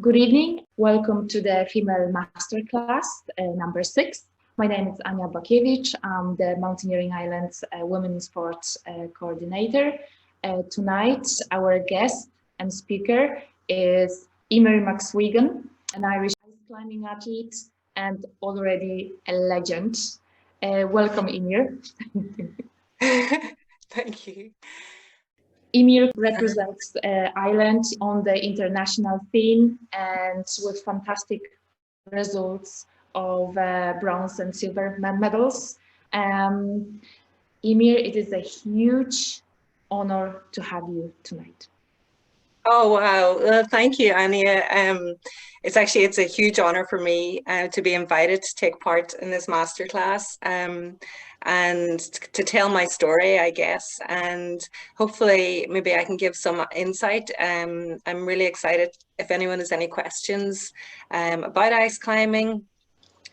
Good evening. Welcome to the Female Masterclass number 6. My name is Anya Bakiewicz. I'm the Mountaineering Islands Women's Sports Coordinator. Tonight, our guest and speaker is Eimir McSWiggan, an Irish ice climbing athlete and already a legend. Welcome, Eimir. Thank you. Eimir represents Ireland on the international scene and with fantastic results of bronze and silver medals. Eimir, it is a huge honor to have you tonight. Oh wow! Well, thank you, Anya. It's a huge honor for me to be invited to take part in this masterclass and to tell my story, I guess, and hopefully maybe I can give some insight. I'm really excited. If anyone has any questions about ice climbing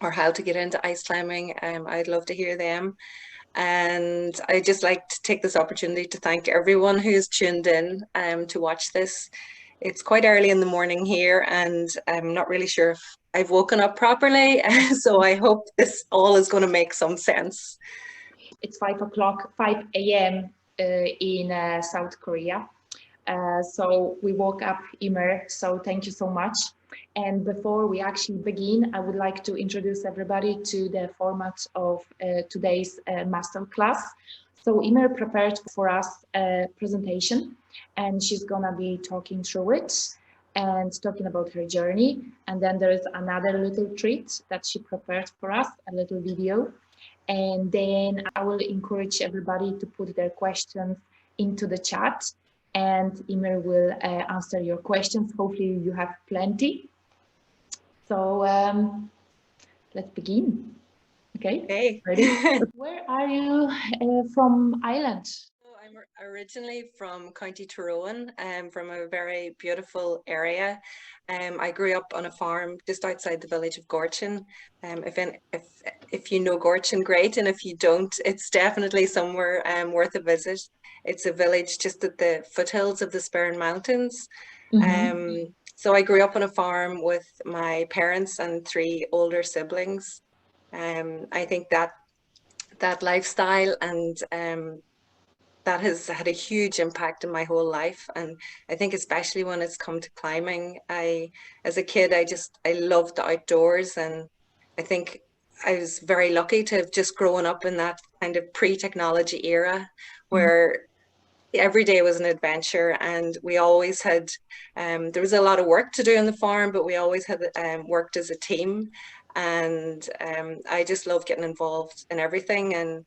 or how to get into ice climbing, I'd love to hear them. And I just like to take this opportunity to thank everyone who's tuned in to watch this. It's quite early in the morning here, and I'm not really sure if I've woken up properly. So I hope this all is going to make some sense. It's 5 o'clock, 5 a.m. In South Korea. So we woke up, Eimir, so thank you so much. And before we actually begin, I would like to introduce everybody to the format of today's masterclass. So Eimir prepared for us a presentation, and she's gonna be talking through it and talking about her journey. And then there is another little treat that she prepared for us, a little video. And then I will encourage everybody to put their questions into the chat, and Eimir will answer your questions. Hopefully you have plenty. So let's begin. Okay. Ready? Where are you from Ireland? I'm originally from County Tyrone, from a very beautiful area. I grew up on a farm just outside the village of Gorchin. If you know Gorchin, great, and if you don't, it's definitely somewhere worth a visit. It's a village just at the foothills of the Sperrin Mountains. So I grew up on a farm with my parents and 3 older siblings. I think that lifestyle and that has had a huge impact in my whole life. And I think especially when it's come to climbing, as a kid, I loved the outdoors. And I think I was very lucky to have just grown up in that kind of pre-technology era where every day was an adventure, and we always had, there was a lot of work to do on the farm, but we always had worked as a team. And I just love getting involved in everything. And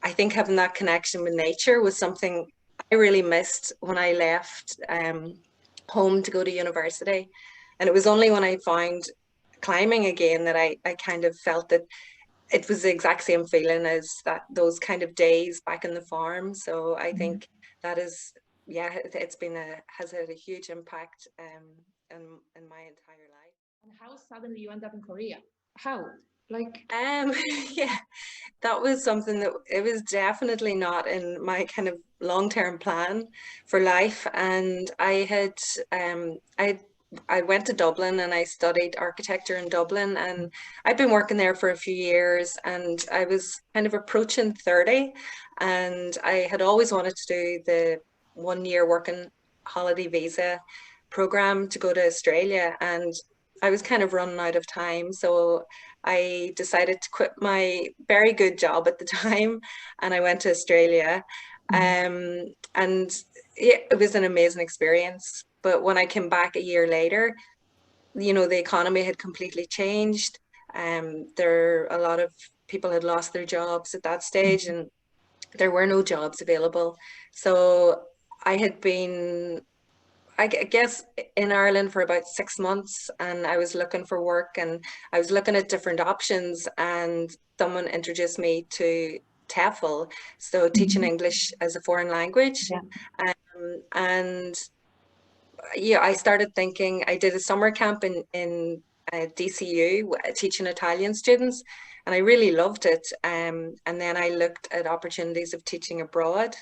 I think having that connection with nature was something I really missed when I left home to go to university. And it was only when I found climbing again that I kind of felt that it was the exact same feeling as those kind of days back in the farm. So I think that is, yeah, has had a huge impact in my entire life. And how suddenly you end up in Korea? How? Yeah, that was something that it was definitely not in my kind of long-term plan for life. And I went to Dublin and I studied architecture in Dublin, and I'd been working there for a few years, and I was kind of approaching 30, and I had always wanted to do the 1-year working holiday visa program to go to Australia, and I was kind of running out of time. So I decided to quit my very good job at the time, and I went to Australia. And it was an amazing experience. But when I came back a year later, the economy had completely changed. A lot of people had lost their jobs at that stage, and there were no jobs available. So I had been, I guess, in Ireland for about 6 months, and I was looking for work, and I was looking at different options, and someone introduced me to TEFL, so teaching English as a foreign language. Yeah. And yeah, I started thinking, I did a summer camp in DCU teaching Italian students, and I really loved it. And then I looked at opportunities of teaching abroad.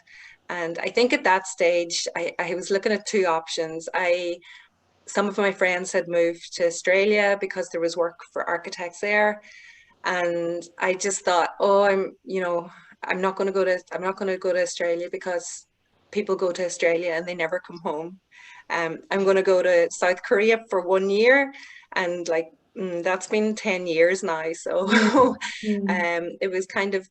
And I think at that stage, I was looking at 2 options. I some of my friends had moved to Australia because there was work for architects there. And I just thought, oh, I'm not going to go to Australia because people go to Australia and they never come home. I'm going to go to South Korea for 1 year, and like that's been 10 years now. So it was kind of,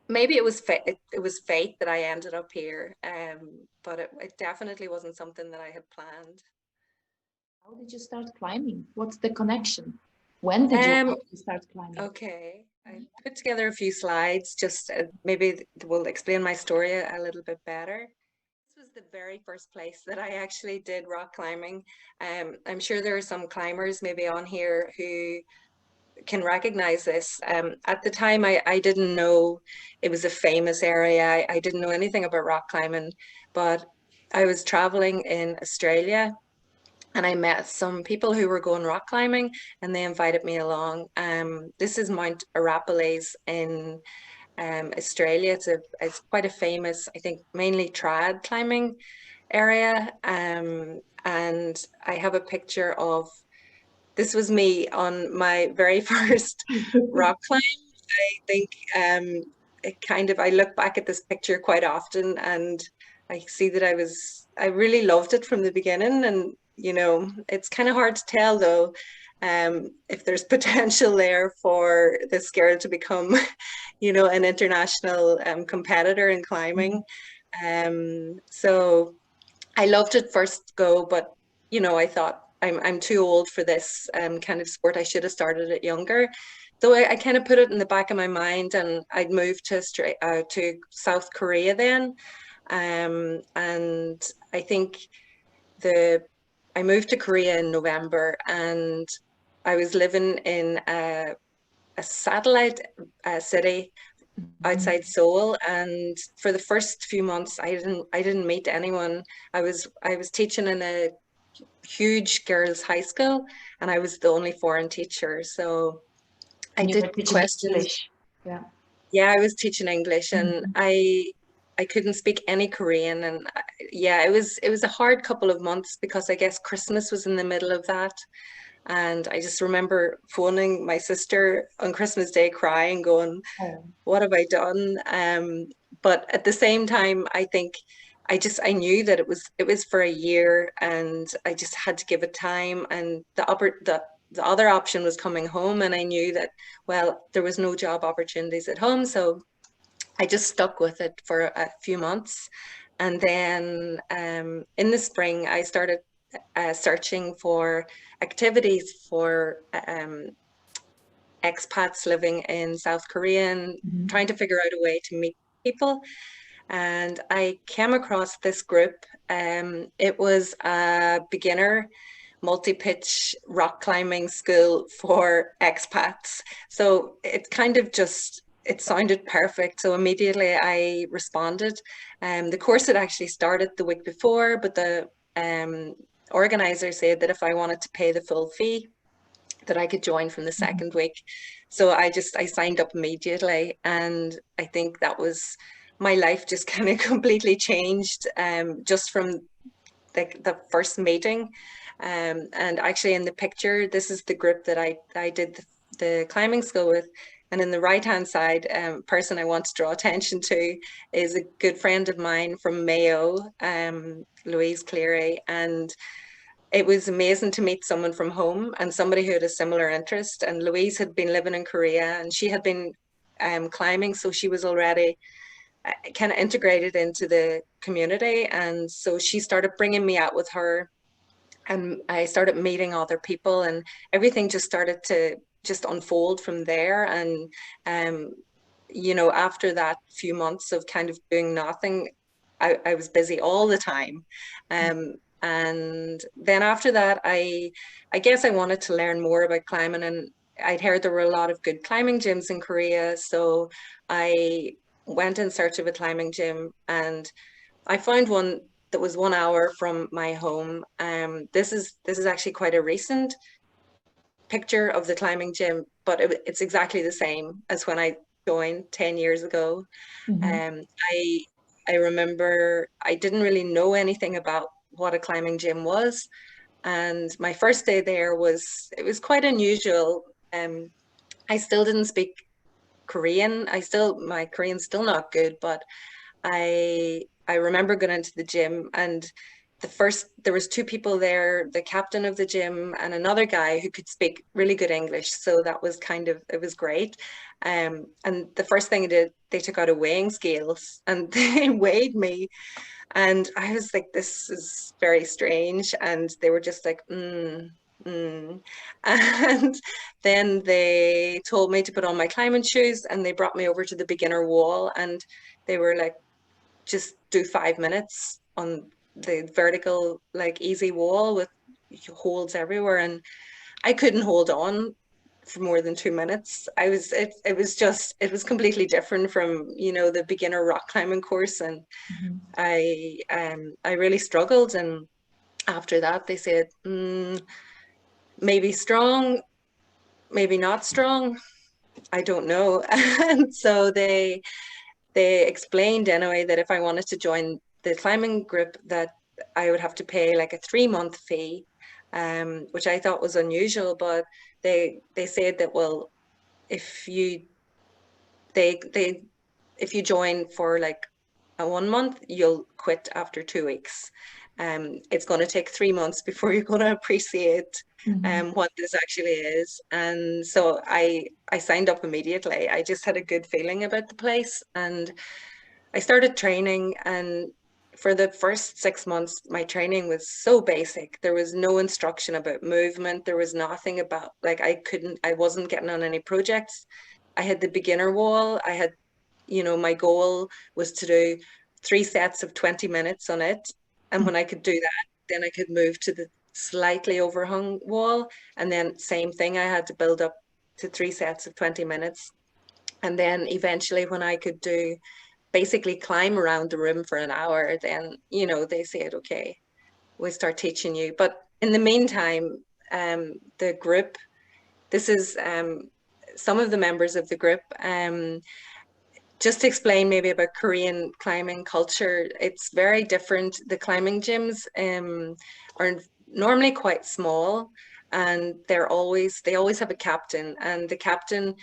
maybe it was fate that I ended up here, but it definitely wasn't something that I had planned. How did you start climbing? What's the connection? When did you start climbing? Okay, I put together a few slides, just maybe will explain my story a little bit better. This was the very first place that I actually did rock climbing. I'm sure there are some climbers maybe on here who can recognize this. At the time, I didn't know it was a famous area. I didn't know anything about rock climbing, but I was traveling in Australia and I met some people who were going rock climbing, and they invited me along. This is Mount Arapiles in Australia. It's quite a famous, I think, mainly trad climbing area. And I have a picture of, this was me on my very first rock climb. I think I look back at this picture quite often, and I see that I really loved it from the beginning. And it's kind of hard to tell though, if there's potential there for this girl to become, an international competitor in climbing. So I loved it first go, but I thought I'm too old for this kind of sport. I should have started it younger. Though I kind of put it in the back of my mind, and I'd moved to South Korea then, and I think I moved to Korea in November, and I was living in a satellite city outside Seoul, and for the first few months I didn't meet anyone. I was teaching in a huge girls' high school, and I was the only foreign teacher, so I did questions. Yeah, I was teaching English, and I couldn't speak any Korean, and yeah, it was a hard couple of months because I guess Christmas was in the middle of that. And I just remember phoning my sister on Christmas Day crying, going, what have I done? But at the same time, I think I knew that it was for a year, and I just had to give it time. And the other option was coming home, and I knew that, well, there was no job opportunities at home. So I just stuck with it for a few months. And then in the spring, I started searching for activities for expats living in South Korea, and trying to figure out a way to meet people. And I came across this group. It was a beginner multi-pitch rock climbing school for expats. So it kind of it sounded perfect. So immediately I responded. The course had actually started the week before, but the organizer said that if I wanted to pay the full fee, that I could join from the second week. So I signed up immediately, and I think that was, my life just kind of completely changed just from the first meeting. And actually in the picture, this is the group that I did the climbing school with. And in the right-hand side, person I want to draw attention to is a good friend of mine from Mayo, Louise Cleary. And it was amazing to meet someone from home and somebody who had a similar interest. And Louise had been living in Korea, and she had been climbing, so she was already kind of integrated into the community. And so she started bringing me out with her, and I started meeting other people, and everything just started to unfold from there. And after that few months of kind of doing nothing, I was busy all the time. And then after that, I guess I wanted to learn more about climbing, and I'd heard there were a lot of good climbing gyms in Korea. So I went in search of a climbing gym, and I found one that was 1 hour from my home. This is actually quite a recent picture of the climbing gym, but it's exactly the same as when I joined 10 years ago. I remember I didn't really know anything about what a climbing gym was, And my first day there it was quite unusual. I still didn't speak Korean. My Korean's still not good, but I remember going into the gym, and there was two people there, the captain of the gym and another guy who could speak really good English. So that was it was great. And the first thing they took out a weighing scales and they weighed me. And I was like, this is very strange. And they were just like, mm. And then they told me to put on my climbing shoes, and they brought me over to the beginner wall, and they were like, just do 5 minutes on the vertical, like easy wall with holds everywhere. And I couldn't hold on for more than 2 minutes. It was completely different from, the beginner rock climbing course. And I really struggled. And after that, they said, maybe strong, maybe not strong. I don't know. And so they explained anyway that if I wanted to join the climbing group, that I would have to pay like a 3-month fee, which I thought was unusual. But they said that, well, if you if you join for like a 1 month, you'll quit after 2 weeks. It's going to take 3 months before you're going to appreciate what this actually is. And so I signed up immediately. I just had a good feeling about the place, and I started training. And for the first 6 months, my training was so basic. There was no instruction about movement. There was nothing about, like, I wasn't getting on any projects. I had the beginner wall. I had, my goal was to do 3 sets of 20 minutes on it. And when I could do that, then I could move to the slightly overhung wall. And then same thing, I had to build up to 3 sets of 20 minutes. And then eventually when I could basically climb around the room for an hour, then, they said, okay, we'll start teaching you. But in the meantime, the group, this is some of the members of the group, just to explain maybe about Korean climbing culture. It's very different. The climbing gyms are normally quite small, and they always have a captain, and the captain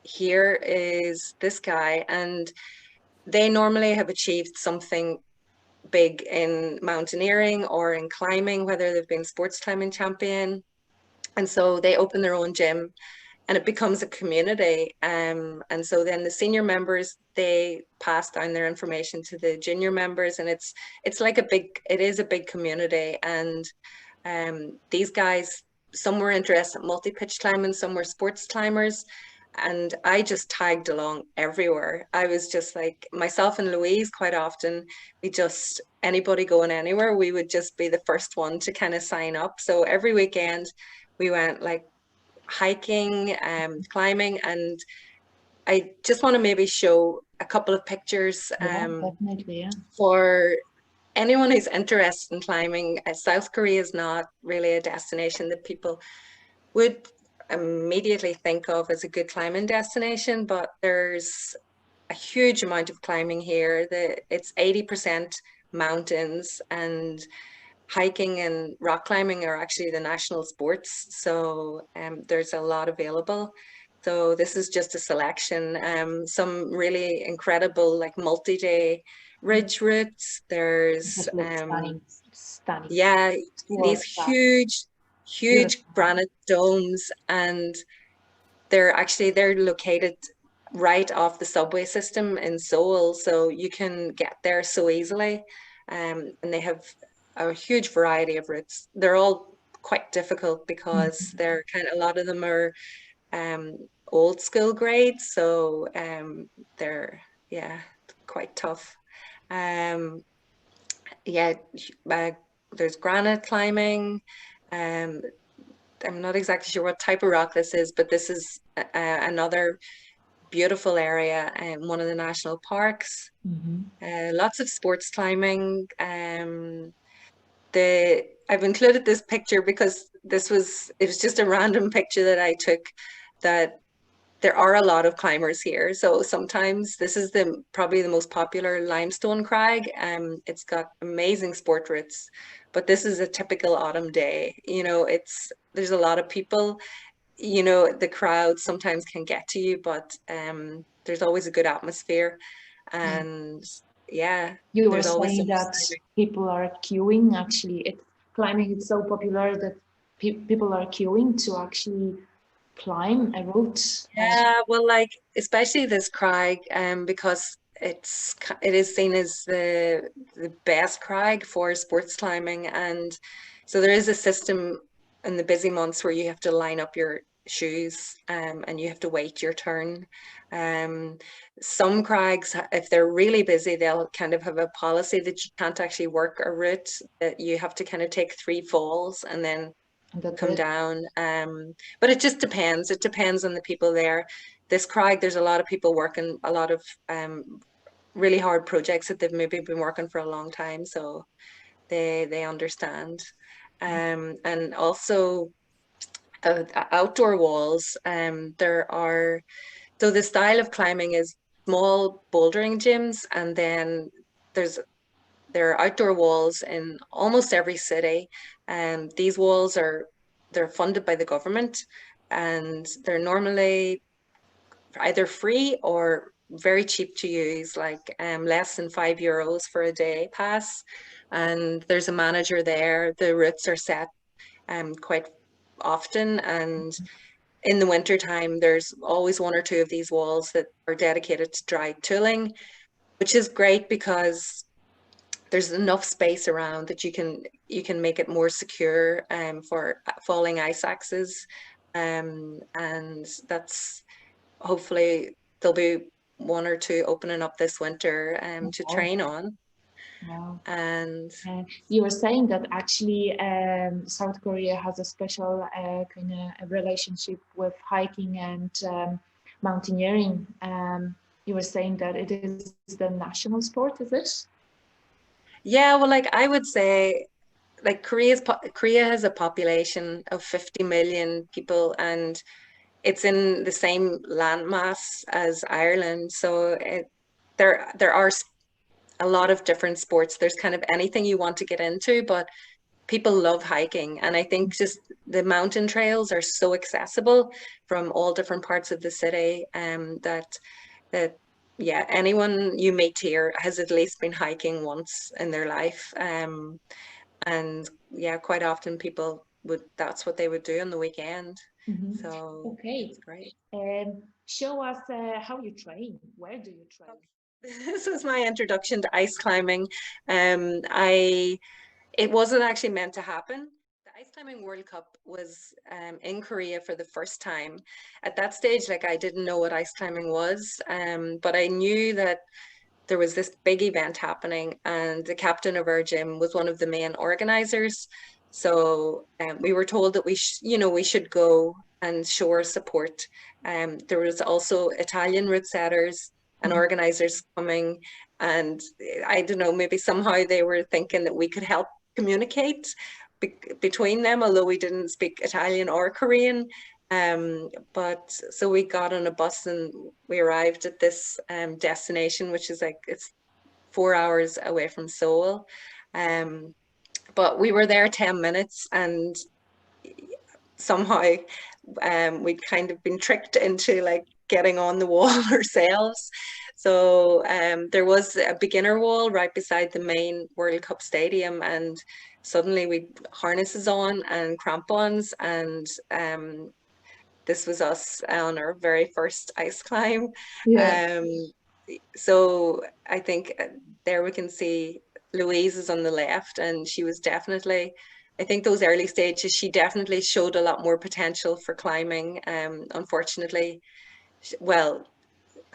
here is this guy, and they normally have achieved something big in mountaineering or in climbing, whether they've been sports climbing champion. And so they open their own gym, and it becomes a community. And so then the senior members, they pass down their information to the junior members, and it is a big community. And these guys, some were interested in multi-pitch climbing, some were sports climbers, and I just tagged along everywhere. I was just like, myself and Louise, quite often, anybody going anywhere, we would just be the first one to kind of sign up. So every weekend we went like hiking, climbing, and I just want to maybe show a couple of pictures definitely, yeah. For anyone who's interested in climbing. South Korea is not really a destination that people would immediately think of as a good climbing destination, but there's a huge amount of climbing here. It's 80% mountains, and hiking and rock climbing are actually the national sports. So there's a lot available. So this is just a selection. Some really incredible, like, multi-day ridge routes. There's stunning. Yeah, these huge granite domes, and they're located right off the subway system in Seoul, so you can get there so easily. And they have a huge variety of routes. They're all quite difficult because a lot of them are old school grades, so they're quite tough. There's granite climbing. I'm not exactly sure what type of rock this is, but this is another beautiful area in one of the national parks. Lots of sports climbing. I've included this picture because it was just a random picture that I took, that there are a lot of climbers here. So sometimes this is probably the most popular limestone crag. It's got amazing sport routes, but this is a typical autumn day. There's a lot of people. The crowd sometimes can get to you, but there's always a good atmosphere, and yeah, you were there's always saying some that people are queuing. Actually, climbing is so popular that people are queuing to actually climb a route. Yeah, well, like especially this crag, because it is seen as the best crag for sports climbing, and so there is a system in the busy months where you have to line up your shoes, and you have to wait your turn. Some crags, if they're really busy, they'll kind of have a policy that you can't actually work a route, that you have to kind of take 3 falls and then come down. But it just depends. It depends on the people there. This crag, there's a lot of people working a lot of really hard projects that they've maybe been working for a long time, so they understand. And also outdoor walls. So the style of climbing is small bouldering gyms, and then there are outdoor walls in almost every city. And these walls they're funded by the government, and they're normally either free or very cheap to use, like less than €5 for a day pass. And there's a manager there. The routes are set quite often, and in the winter time there's always 1 or 2 of these walls that are dedicated to dry tooling, which is great because there's enough space around that you can make it more secure for falling ice axes, and that's hopefully there'll be 1 or 2 opening up this winter to train on. Wow. And you were saying that actually South Korea has a special kind of relationship with hiking and mountaineering. You were saying that it is the national sport, is it? yeah, well, like I would say, like Korea has a population of 50 million people, and it's in the same landmass as Ireland. So there are a lot of different sports. There's kind of anything you want to get into, but people love hiking. And I think just the mountain trails are so accessible from all different parts of the city, that yeah, anyone you meet here has at least been hiking once in their life. And yeah, quite often people that's what they would do on the weekend. So okay, it's great. Show us how you train. Where do you train? This is my introduction to ice climbing. It wasn't actually meant to happen. The Ice Climbing World Cup was in Korea for the first time. At that stage, like I didn't know what ice climbing was, but I knew that there was this big event happening, and the captain of our gym was one of the main organizers. So we were told that we should go and show our support. There was also Italian route setters and organizers coming, and I don't know, maybe somehow they were thinking that we could help communicate between them, although we didn't speak Italian or Korean. But so we got on a bus and we arrived at this destination, which is like, it's 4 hours away from Seoul. But we were there 10 minutes, and somehow we'd kind of been tricked into like getting on the wall ourselves. So there was a beginner wall right beside the main World Cup stadium, and suddenly we harnesses on and crampons, and this was us on our very first ice climb. Yeah. So I think there we can see Louise is on the left, and she was definitely, I think those early stages, she definitely showed a lot more potential for climbing. Unfortunately, well,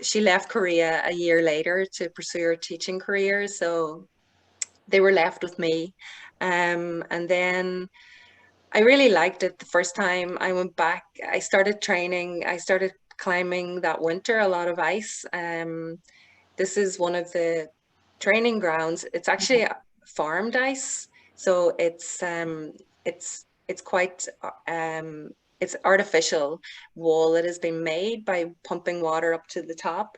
she left Korea a year later to pursue her teaching career, so they were left with me. And then I really liked it the first time I went back. I started training, I started climbing that winter, a lot of ice. This is one of the training grounds. It's actually farmed ice, so it's quite it's artificial wall that has been made by pumping water up to the top.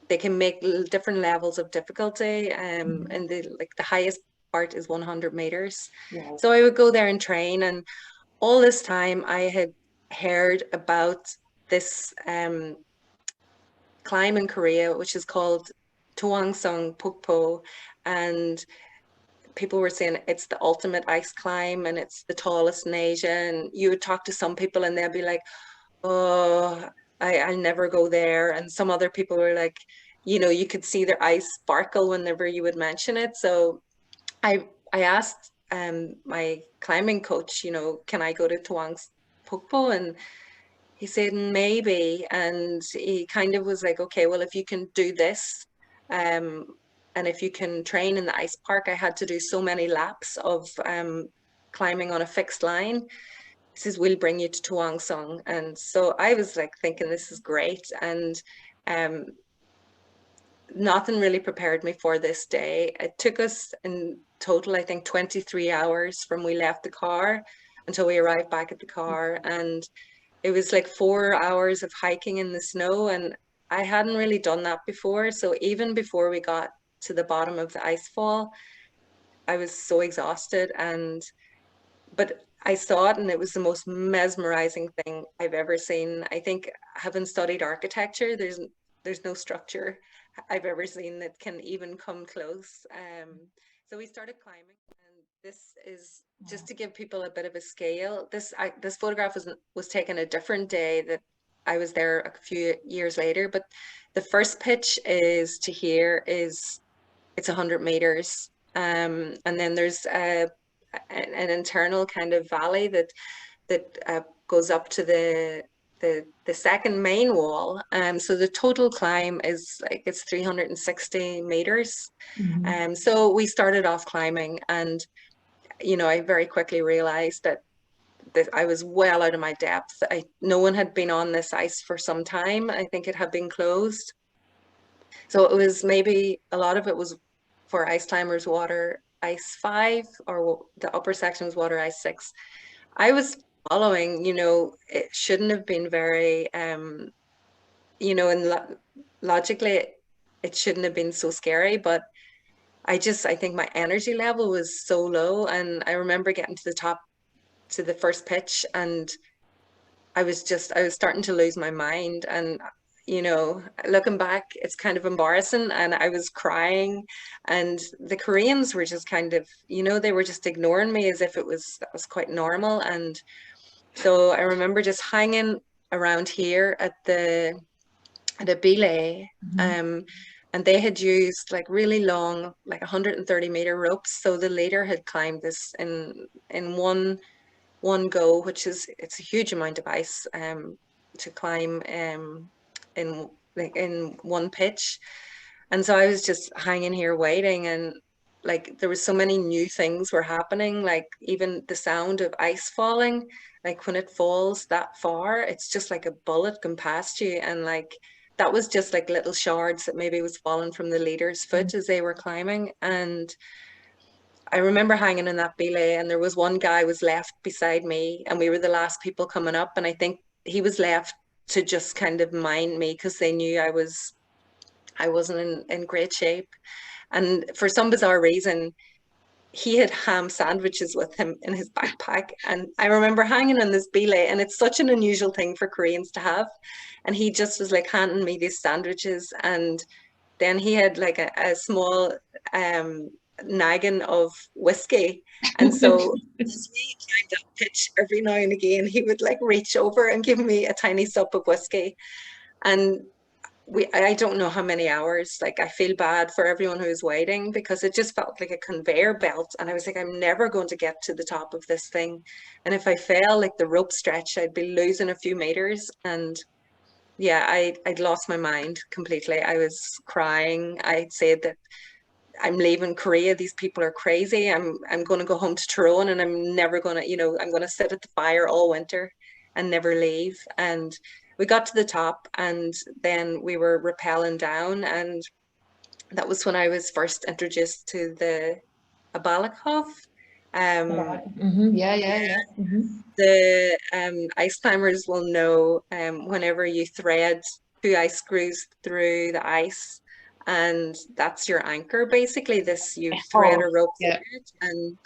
They can make different levels of difficulty, and the highest part is 100 meters. Wow. So I would go there and train, and all this time I had heard about this climb in Korea, which is called Towangsong Pukpo, and people were saying it's the ultimate ice climb and it's the tallest in Asia. And you would talk to some people and they'd be like, oh, I'll never go there. And some other people were like, you know, you could see their eyes sparkle whenever you would mention it. So I asked my climbing coach, you know, can I go to Towangsong Pukpo? And he said maybe, and he kind of was like, okay, well, if you can do this, and if you can train in the ice park, I had to do so many laps of climbing on a fixed line. He says, we'll bring you to Towangsong. And so I was like thinking, this is great. And nothing really prepared me for this day. It took us in total, I think, 23 hours from we left the car until we arrived back at the car. And it was like 4 hours of hiking in the snow, and I hadn't really done that before. So even before we got to the bottom of the ice fall, I was so exhausted. But I saw it, and it was the most mesmerizing thing I've ever seen. I think, having studied architecture, there's no structure I've ever seen that can even come close. So we started climbing, and this is just to give people a bit of a scale. This photograph was taken a different day that I was there a few years later, but the first pitch is to here is it's 100 meters, and then there's an internal kind of valley that goes up to the second main wall. So the total climb is like it's 360 meters. So we started off climbing, and you know, I very quickly realized that I was well out of my depth. No one had been on this ice for some time. I think it had been closed. So it was maybe a lot of it was for ice climbers, water ice 5, or the upper section was water ice 6. I was following, you know, it shouldn't have been very, you know, and logically it shouldn't have been so scary, but I think my energy level was so low. And I remember getting to the top, to the first pitch, and I was starting to lose my mind. And, you know, looking back, it's kind of embarrassing. And I was crying, and the Koreans were just kind of, you know, they were just ignoring me as if that was quite normal. And so I remember just hanging around here at the belay, and they had used like really long, like 130-meter ropes. So the leader had climbed this in one go, which is, it's a huge amount of ice to climb in one pitch. And so I was just hanging here waiting, and like there was so many new things were happening, like even the sound of ice falling, like when it falls that far, it's just like a bullet going past you. And like that was just like little shards that maybe was falling from the leader's foot as they were climbing. And I remember hanging in that belay, and there was one guy was left beside me, and we were the last people coming up. And I think he was left to just kind of mind me, because they knew I wasn't in great shape. And for some bizarre reason, he had ham sandwiches with him in his backpack. And I remember hanging in this belay, and it's such an unusual thing for Koreans to have. And he just was like handing me these sandwiches. And then he had like a small naggin of whiskey. And so as we climbed that pitch, every now and again, he would like reach over and give me a tiny sup of whiskey. And I don't know how many hours, like I feel bad for everyone who was waiting, because it just felt like a conveyor belt. And I was like, I'm never going to get to the top of this thing. And if I fell, like the rope stretch, I'd be losing a few meters. And yeah, I'd lost my mind completely. I was crying. I'd said that I'm leaving Korea. These people are crazy. I'm going to go home to Tyrone, and I'm never going to, you know, I'm going to sit at the fire all winter and never leave. And we got to the top, and then we were rappelling down, and that was when I was first introduced to the Abalakov. Yeah. The ice climbers will know whenever you thread 2 ice screws through the ice, and that's your anchor. Basically, this you thread a rope through it, and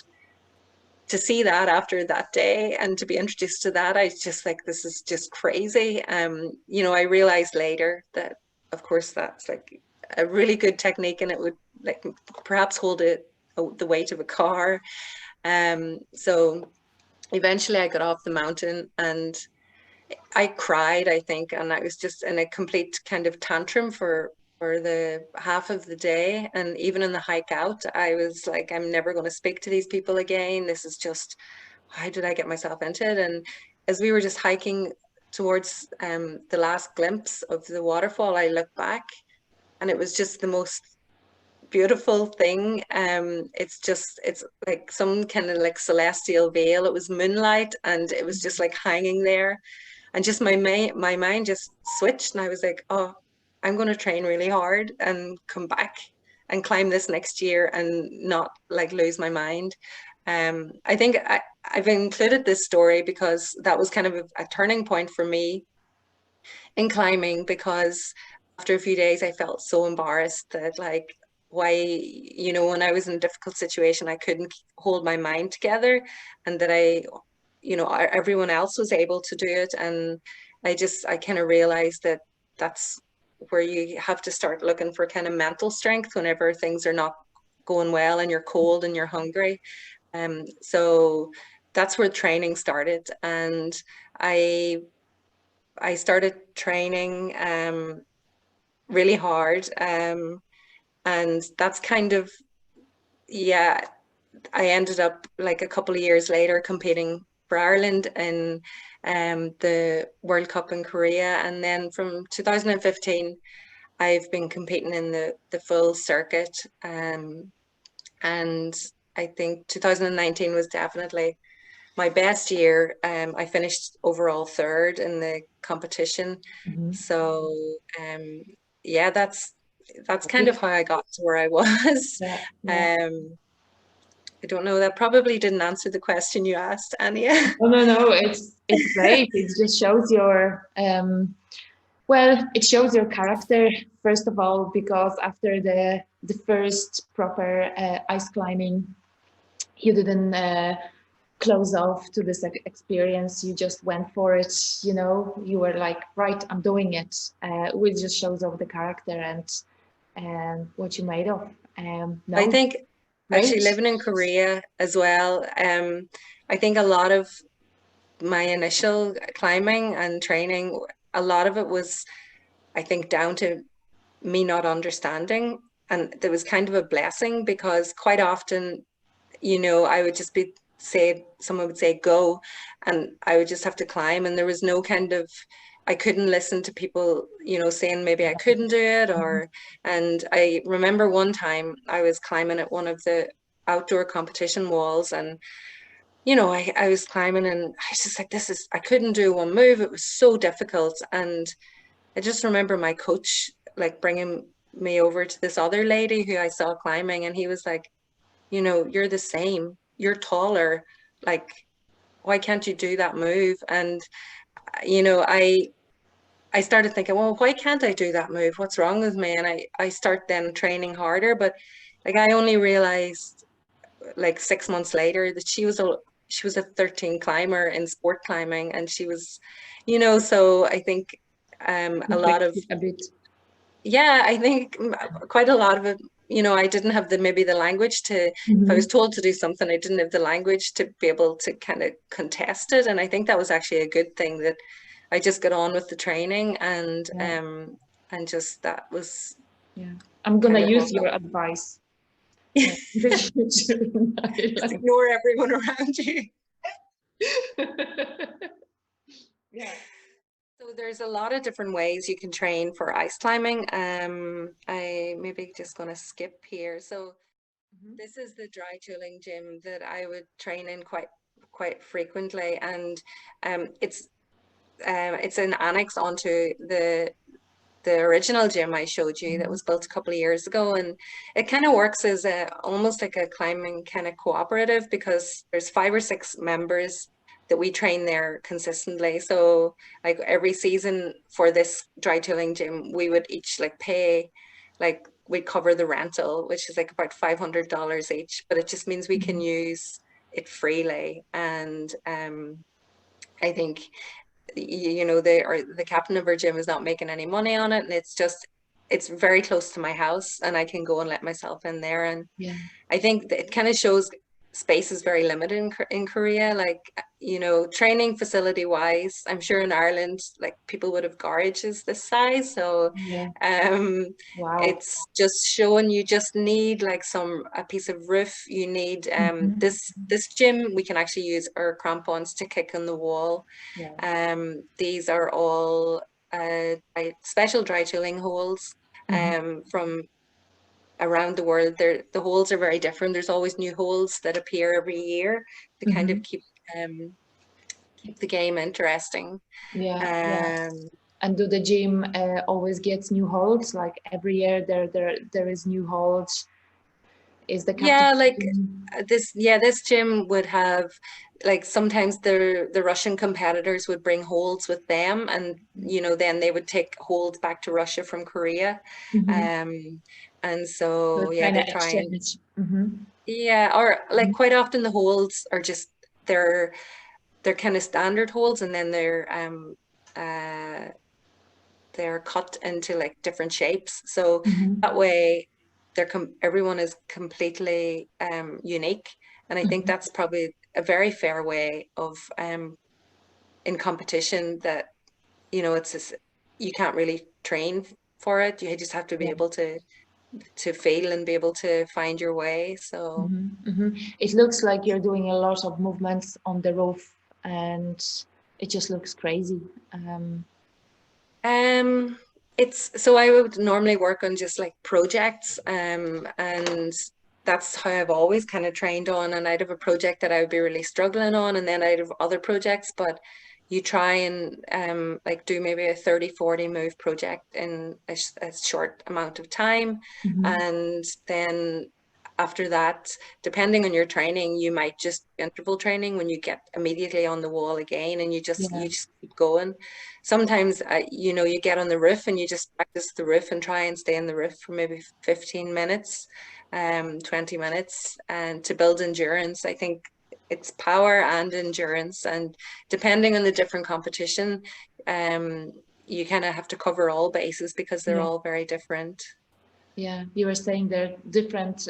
to see that after that day and to be introduced to that, I just like, this is just crazy. You know, I realized later that, of course, that's like a really good technique, and it would like perhaps hold it the weight of a car. So eventually I got off the mountain and I cried, I think, and I was just in a complete kind of tantrum for the half of the day. And even in the hike out, I was like, I'm never going to speak to these people again. This is just, how did I get myself into it? And as we were just hiking towards the last glimpse of the waterfall, I looked back and it was just the most beautiful thing. It's like some kind of like celestial veil. It was moonlight and it was just like hanging there, and just my mind just switched, and I was like, oh, I'm going to train really hard and come back and climb this next year and not like lose my mind. I think I've included this story because that was kind of a turning point for me in climbing, because after a few days I felt so embarrassed that like, why, you know, when I was in a difficult situation, I couldn't hold my mind together, and that you know, everyone else was able to do it. And I kind of realized that that's where you have to start looking for kind of mental strength whenever things are not going well and you're cold and you're hungry. So that's where training started. And I I started training really hard. And that's kind of, yeah, I ended up like a couple of years later competing for Ireland in the World Cup in Korea. And then from 2015, I've been competing in the full circuit. And I think 2019 was definitely my best year. I finished overall third in the competition. So yeah, that's kind of how I got to where I was. I don't know, that probably didn't answer the question you asked, Anya. Oh, no, it's great. It just shows your well, it shows your character, first of all, because after the first proper ice climbing, you didn't close off to this experience. You just went for it. You know, you were like, right, I'm doing it. Which just shows off the character and what you made of. No, I think great. actually living in Korea as well, I think a lot of my initial climbing and training, a lot of it was, I think, down to me not understanding. And there was kind of a blessing, because quite often, you know, I would just be someone would say go, and I would just have to climb, and there was no kind of, I couldn't listen to people, you know, saying maybe I couldn't do it, or, and I remember one time I was climbing at one of the outdoor competition walls, and you know, I was climbing and I was just like, I couldn't do one move. It was so difficult. And I just remember my coach like bringing me over to this other lady who I saw climbing, and he was like, you know, you're the same, you're taller, like, why can't you do that move? And, you know, I started thinking, well, why can't I do that move? What's wrong with me? And I start then training harder, but like, I only realized like 6 months later that she was a 13 climber in sport climbing, and she was, you know, so I think a lot of, yeah, I think quite a lot of it, you know, I didn't have maybe the language to, if I was told to do something, I didn't have the language to be able to kind of contest it. And I think that was actually a good thing, that I just got on with the training, and just that was. Yeah, I'm gonna use your advice. Just ignore everyone around you. Yeah. So there's a lot of different ways you can train for ice climbing. I maybe just going to skip here. So this is the dry tooling gym that I would train in quite frequently, and it's an annex onto the the original gym I showed you that was built a couple of years ago, and it kind of works as almost like a climbing kind of cooperative, because there's 5 or 6 members that we train there consistently. So like every season for this dry tooling gym, we would each like pay, like we cover the rental, which is like about $500 each, but it just means we can use it freely. And I think, you know, the captain of our gym is not making any money on it, and it's very close to my house, and I can go and let myself in there. And Yeah. I think that it kind of shows space is very limited in Korea. Like, you know, training facility wise, I'm sure in Ireland, like people would have garages this size. So Yeah. Wow. it's just showing you just need like a piece of roof. You need this gym, we can actually use our crampons to kick on the wall. Yeah. These are all special dry tooling holes from around the world. The holes are very different. There's always new holes that appear every year to kind of keep the game interesting. Yeah. And do the gym always gets new holds? Like every year there is new holds. Is the Yeah, like captain? this gym would have, like, sometimes the Russian competitors would bring holds with them, and you know, then they would take holds back to Russia from Korea. And so yeah, Kind of they're trying. exchange. Yeah, or like quite often the holds are just they're kind of standard holds, and then they're cut into like different shapes. So that way everyone is completely unique. And I think that's probably a very fair way of in competition, that, you know, it's just, you can't really train for it. You just have to be able to feel and be able to find your way. So It looks like you're doing a lot of movements on the roof, and it just looks crazy. It's so I would normally work on just like projects, and that's how I've always kind of trained on. And I'd have a project that I would be really struggling on, and then I'd have other projects. But you try and like do maybe a 30-40 move project in a short amount of time, and then after that, depending on your training, you might just interval training when you get immediately on the wall again, and you just keep going. Sometimes you know, you get on the roof and you just practice the roof and try and stay in the roof for maybe 15 minutes, 20 minutes, and to build endurance. I think it's power and endurance, and depending on the different competition, you kind of have to cover all bases because they're all very different. Yeah, you were saying there are different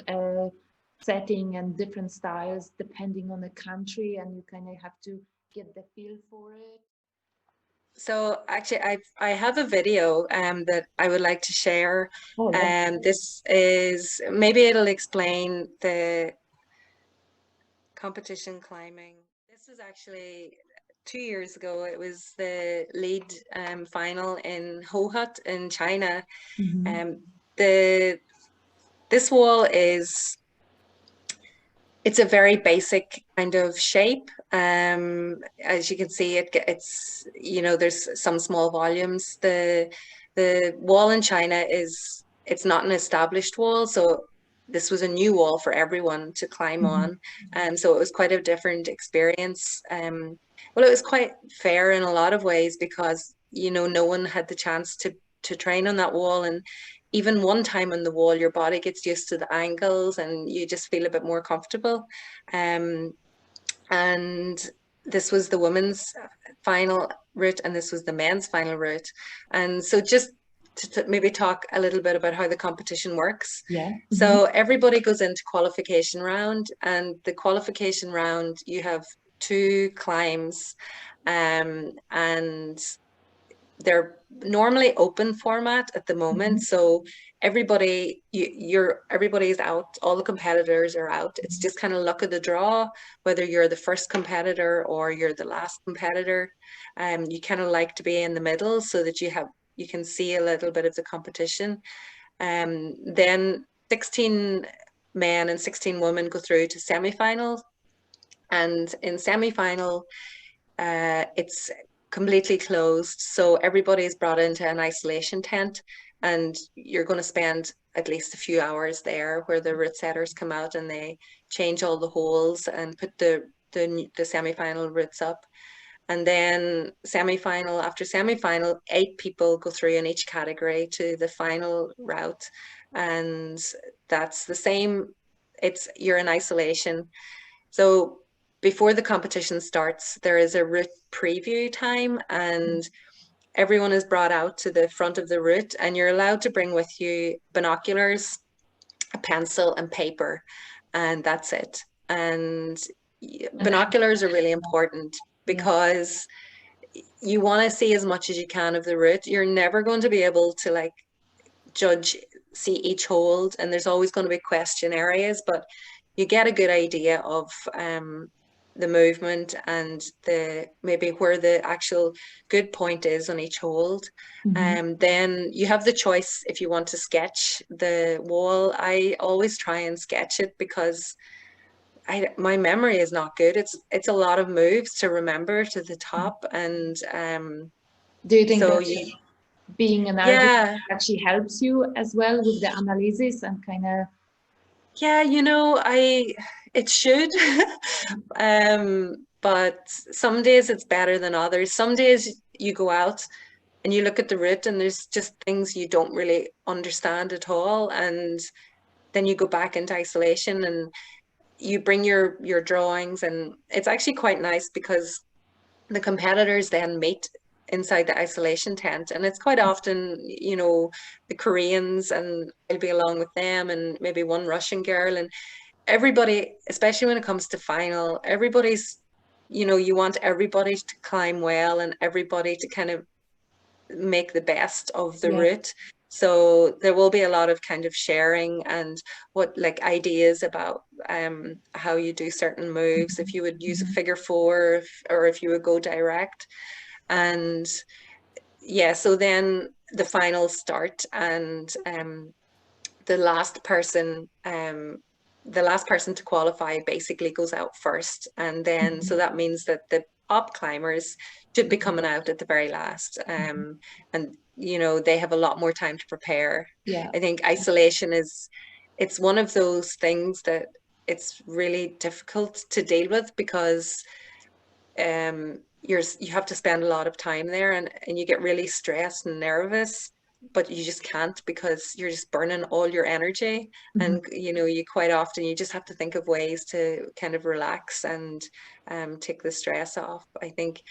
setting and different styles depending on the country, and you kind of have to get the feel for it. So actually, I have a video that I would like to share. This is, maybe it'll explain the competition climbing. This was actually 2 years ago. It was the lead final in Hohhot in China. This wall it's a very basic kind of shape. As you can see, it's, you know, there's some small volumes. The wall in China it's not an established wall, so this was a new wall for everyone to climb on. And so it was quite a different experience. Well, it was quite fair in a lot of ways, because, you know, no one had the chance to train on that wall, and even one time on the wall, your body gets used to the angles and you just feel a bit more comfortable. And this was the women's final route, and this was the men's final route. And so just to maybe talk a little bit about how the competition works. So everybody goes into qualification round, and the qualification round, you have 2 climbs, and they're normally open format at the moment. So everybody, everybody's out, all the competitors are out. It's just kind of luck of the draw, whether you're the first competitor or you're the last competitor. You kind of like to be in the middle so that you can see a little bit of the competition. Then 16 men and 16 women go through to semi-final. And in semi-final, it's completely closed. So everybody is brought into an isolation tent, and you're going to spend at least a few hours there, where the route setters come out and they change all the holes and put the semi-final routes up. And then semi-final, after semi-final, 8 people go through in each category to the final route. And that's the same. You're in isolation. So before the competition starts, there is a route preview time, and everyone is brought out to the front of the route, and you're allowed to bring with you binoculars, a pencil and paper, and that's it. And binoculars are really important because you want to see as much as you can of the route. You're never going to be able to like see each hold, and there's always going to be question areas, but you get a good idea of the movement and maybe where the actual good point is on each hold. Then you have the choice if you want to sketch the wall. I always try and sketch it because my memory is not good. It's a lot of moves to remember to the top, and do you think so that being an artist actually helps you as well with the analysis and kind of? Yeah, it should. But some days it's better than others. Some days you go out and you look at the route and there's just things you don't really understand at all. And then you go back into isolation and you bring your drawings, and it's actually quite nice because the competitors then meet inside the isolation tent, and it's quite often the Koreans, and I'll be along with them, and maybe one Russian girl, and everybody, especially when it comes to final, everybody's you want everybody to climb well and everybody to kind of make the best of the route. So there will be a lot of kind of sharing and like ideas about how you do certain moves, if you would use a figure 4 or if you would go direct. And so then the finals start, and the last person to qualify basically goes out first, and then so that means that the up climbers should be coming out at the very last, and they have a lot more time to prepare. I think isolation it's one of those things that it's really difficult to deal with because you have to spend a lot of time there, and you get really stressed and nervous, but you just can't because you're just burning all your energy. And you quite often you just have to think of ways to kind of relax and take the stress off. I think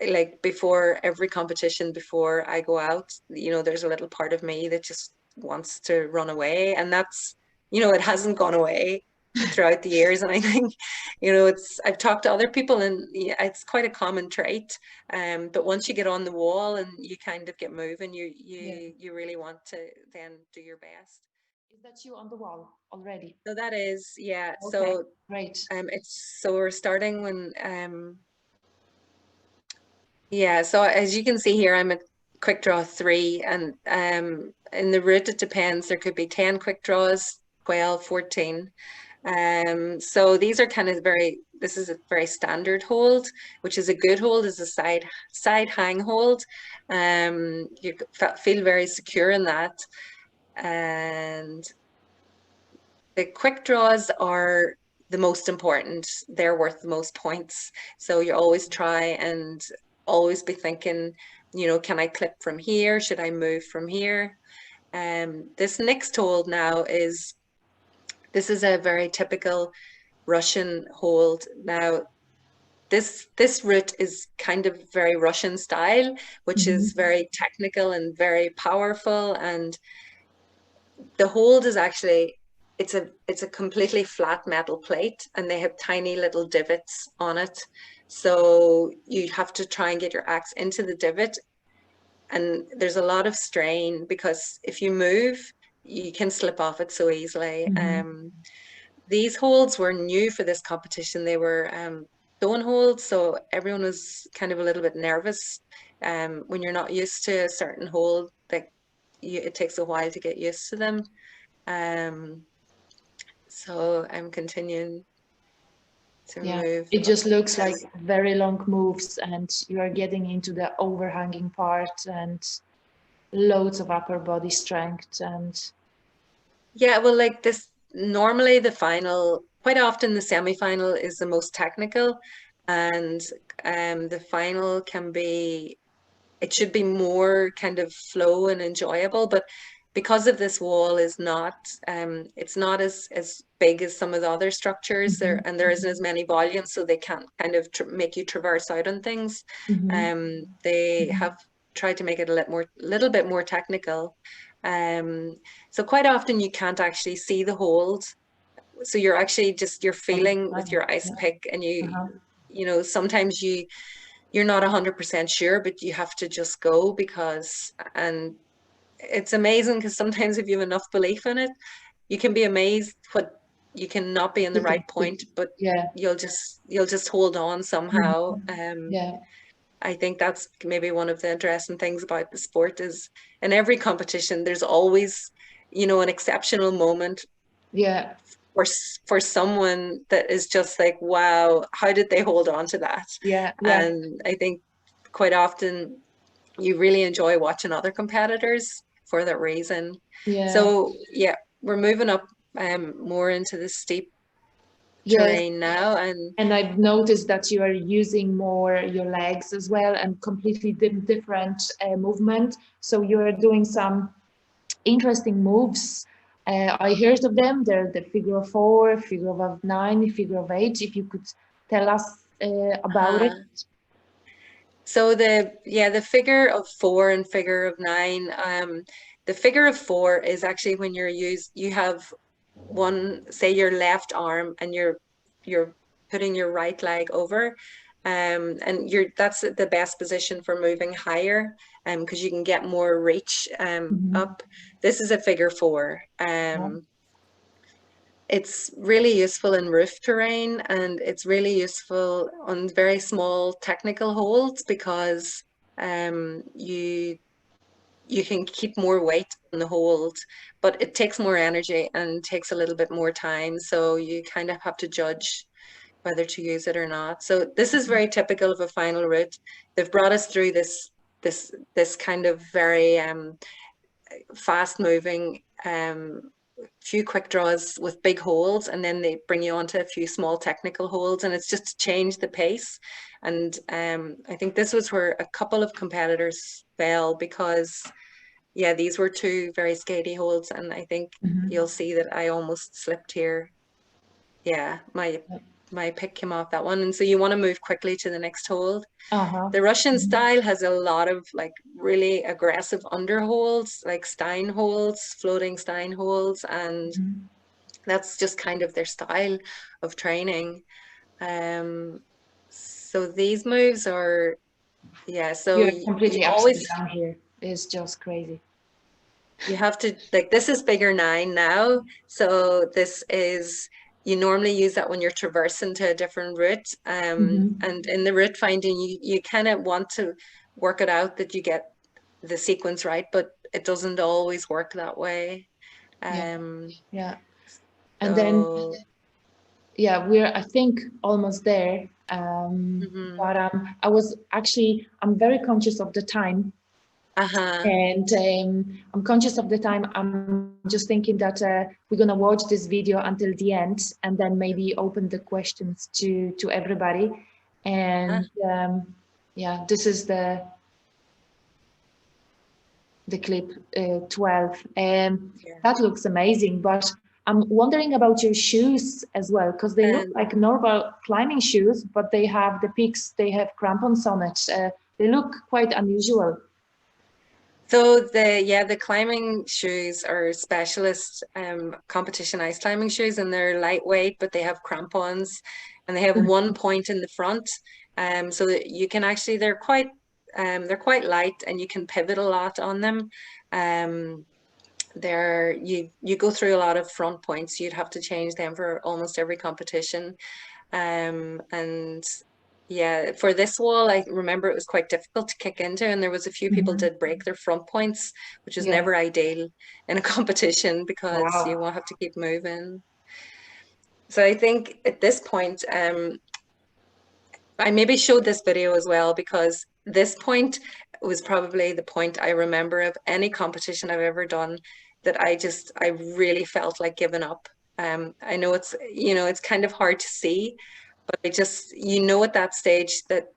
like before every competition, before I go out, there's a little part of me that just wants to run away, and that's it hasn't gone away throughout the years. And I think I've talked to other people, and it's quite a common trait, but once you get on the wall and you kind of get moving, you really want to then do your best. Is that you on the wall already? So that is, yeah. Okay, so great. So we're starting when so as you can see here, I'm at quick draw 3, and in the route it depends. There could be 10 quick draws, 12, 14. So these are kind of this is a very standard hold, which is a good hold, is a side hang hold. You feel very secure in that. And the quick draws are the most important. They're worth the most points. So you always try and always be thinking, can I clip from here? Should I move from here? This next hold now this is a very typical Russian hold. Now, this route is kind of very Russian style, which is very technical and very powerful. And the hold is actually, it's a completely flat metal plate, and they have tiny little divots on it. So you have to try and get your axe into the divot. And there's a lot of strain because if you move, you can slip off it so easily. These holds were new for this competition. They were stone holds, so everyone was kind of a little bit nervous. When you're not used to a certain hold, it takes a while to get used to them. So I'm continuing. to Yeah, move. it just looks like very long moves, and you are getting into the overhanging part and loads of upper body strength. And Yeah, well, like this, normally the final, quite often the semi-final is the most technical, and the final can be, it should be more kind of flow and enjoyable, but because of this wall is not, it's not as big as some of the other structures there, and there isn't as many volumes, so they can't kind of make you traverse out on things. They have tried to make it a little bit more technical. So quite often you can't actually see the hold. So you're actually you're feeling with your ice pick, and you know, sometimes you're not 100% sure, but you have to just go because, and it's amazing because sometimes if you have enough belief in it, you can be amazed what you can not be in the right point, but yeah, you'll just hold on somehow. yeah, I think that's maybe one of the interesting things about the sport is in every competition, there's always, you know, an exceptional moment yeah, for someone that is just like, wow, how did they hold on to that? yeah, yeah, And I think quite often you really enjoy watching other competitors for that reason. yeah. So yeah, we're moving up more into the steep Yes, terrain now, and and I've noticed that you are using more your legs as well, and completely different movement. So you are doing some interesting moves. I heard of them. They're the figure of 4, figure of 9, figure of 8. If you could tell us about it. so the figure of 4 and figure of 9. The figure of 4 is actually when you have one, say your left arm, and you're putting your right leg over, and that's the best position for moving higher, because you can get more reach up. This is a figure 4. It's really useful in roof terrain, and it's really useful on very small technical holds because you can keep more weight on the hold, but it takes more energy and takes a little bit more time. So you kind of have to judge whether to use it or not. So this is very typical of a final route. They've brought us through this kind of very fast moving few quick draws with big holds, and then they bring you onto a few small technical holds, and it's just to change the pace. And I think this was where a couple of competitors fell because yeah, these were two very skaty holds, and I think you'll see that I almost slipped here. Yeah, my pick came off that one, and so you want to move quickly to the next hold. The Russian style has a lot of like really aggressive underholds, like Stein holds, floating Stein holds, and that's just kind of their style of training. So these moves are, yeah, so You're you completely upside always, down here. It's just crazy. you have to, like, this is figure 9 now. So this is, you normally use that when you're traversing to a different route. And in the route finding, you kind of want to work it out that you get the sequence right, but it doesn't always work that way. Yeah. And then, So, yeah, we're, I think, almost there. But I'm very conscious of the time. And I'm conscious of the time. I'm just thinking that we're gonna watch this video until the end, and then maybe open the questions to everybody. And yeah, this is the clip 12. That looks amazing, but I'm wondering about your shoes as well, because they look like normal climbing shoes, but they have the peaks, they have crampons on it. They look quite unusual. So the climbing shoes are specialist competition ice climbing shoes, and they're lightweight, but they have crampons, and they have one point in the front, so that you can actually, they're quite light, and you can pivot a lot on them. You go through a lot of front points. You'd have to change them for almost every competition, and yeah, for this wall, I remember it was quite difficult to kick into, and there was a few people did break their front points, which is never ideal in a competition because you won't have to keep moving. So I think at this point, I maybe showed this video as well because this point was probably the point I remember of any competition I've ever done that I really felt like giving up. I know it's, it's kind of hard to see, but I just, at that stage that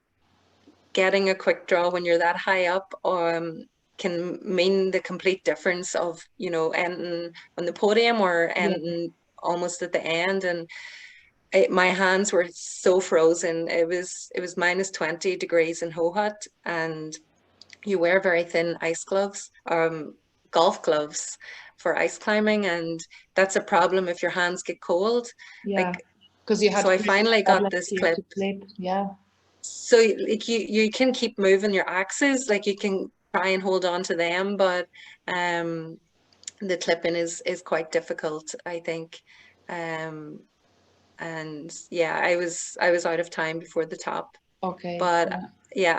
getting a quick draw when you're that high up can mean the complete difference of, ending on the podium or Yeah. ending almost at the end. And my hands were so frozen. It was minus 20 degrees in Hohut, and you wear very thin ice gloves, golf gloves for ice climbing, and that's a problem if your hands get cold. Yeah, Like, because you so had I finally got problems this here clip. to flip. Yeah. So like you can keep moving your axes, like you can try and hold on to them, but the clipping is quite difficult, I think. Um, and yeah, I was out of time before the top. Okay. But yeah,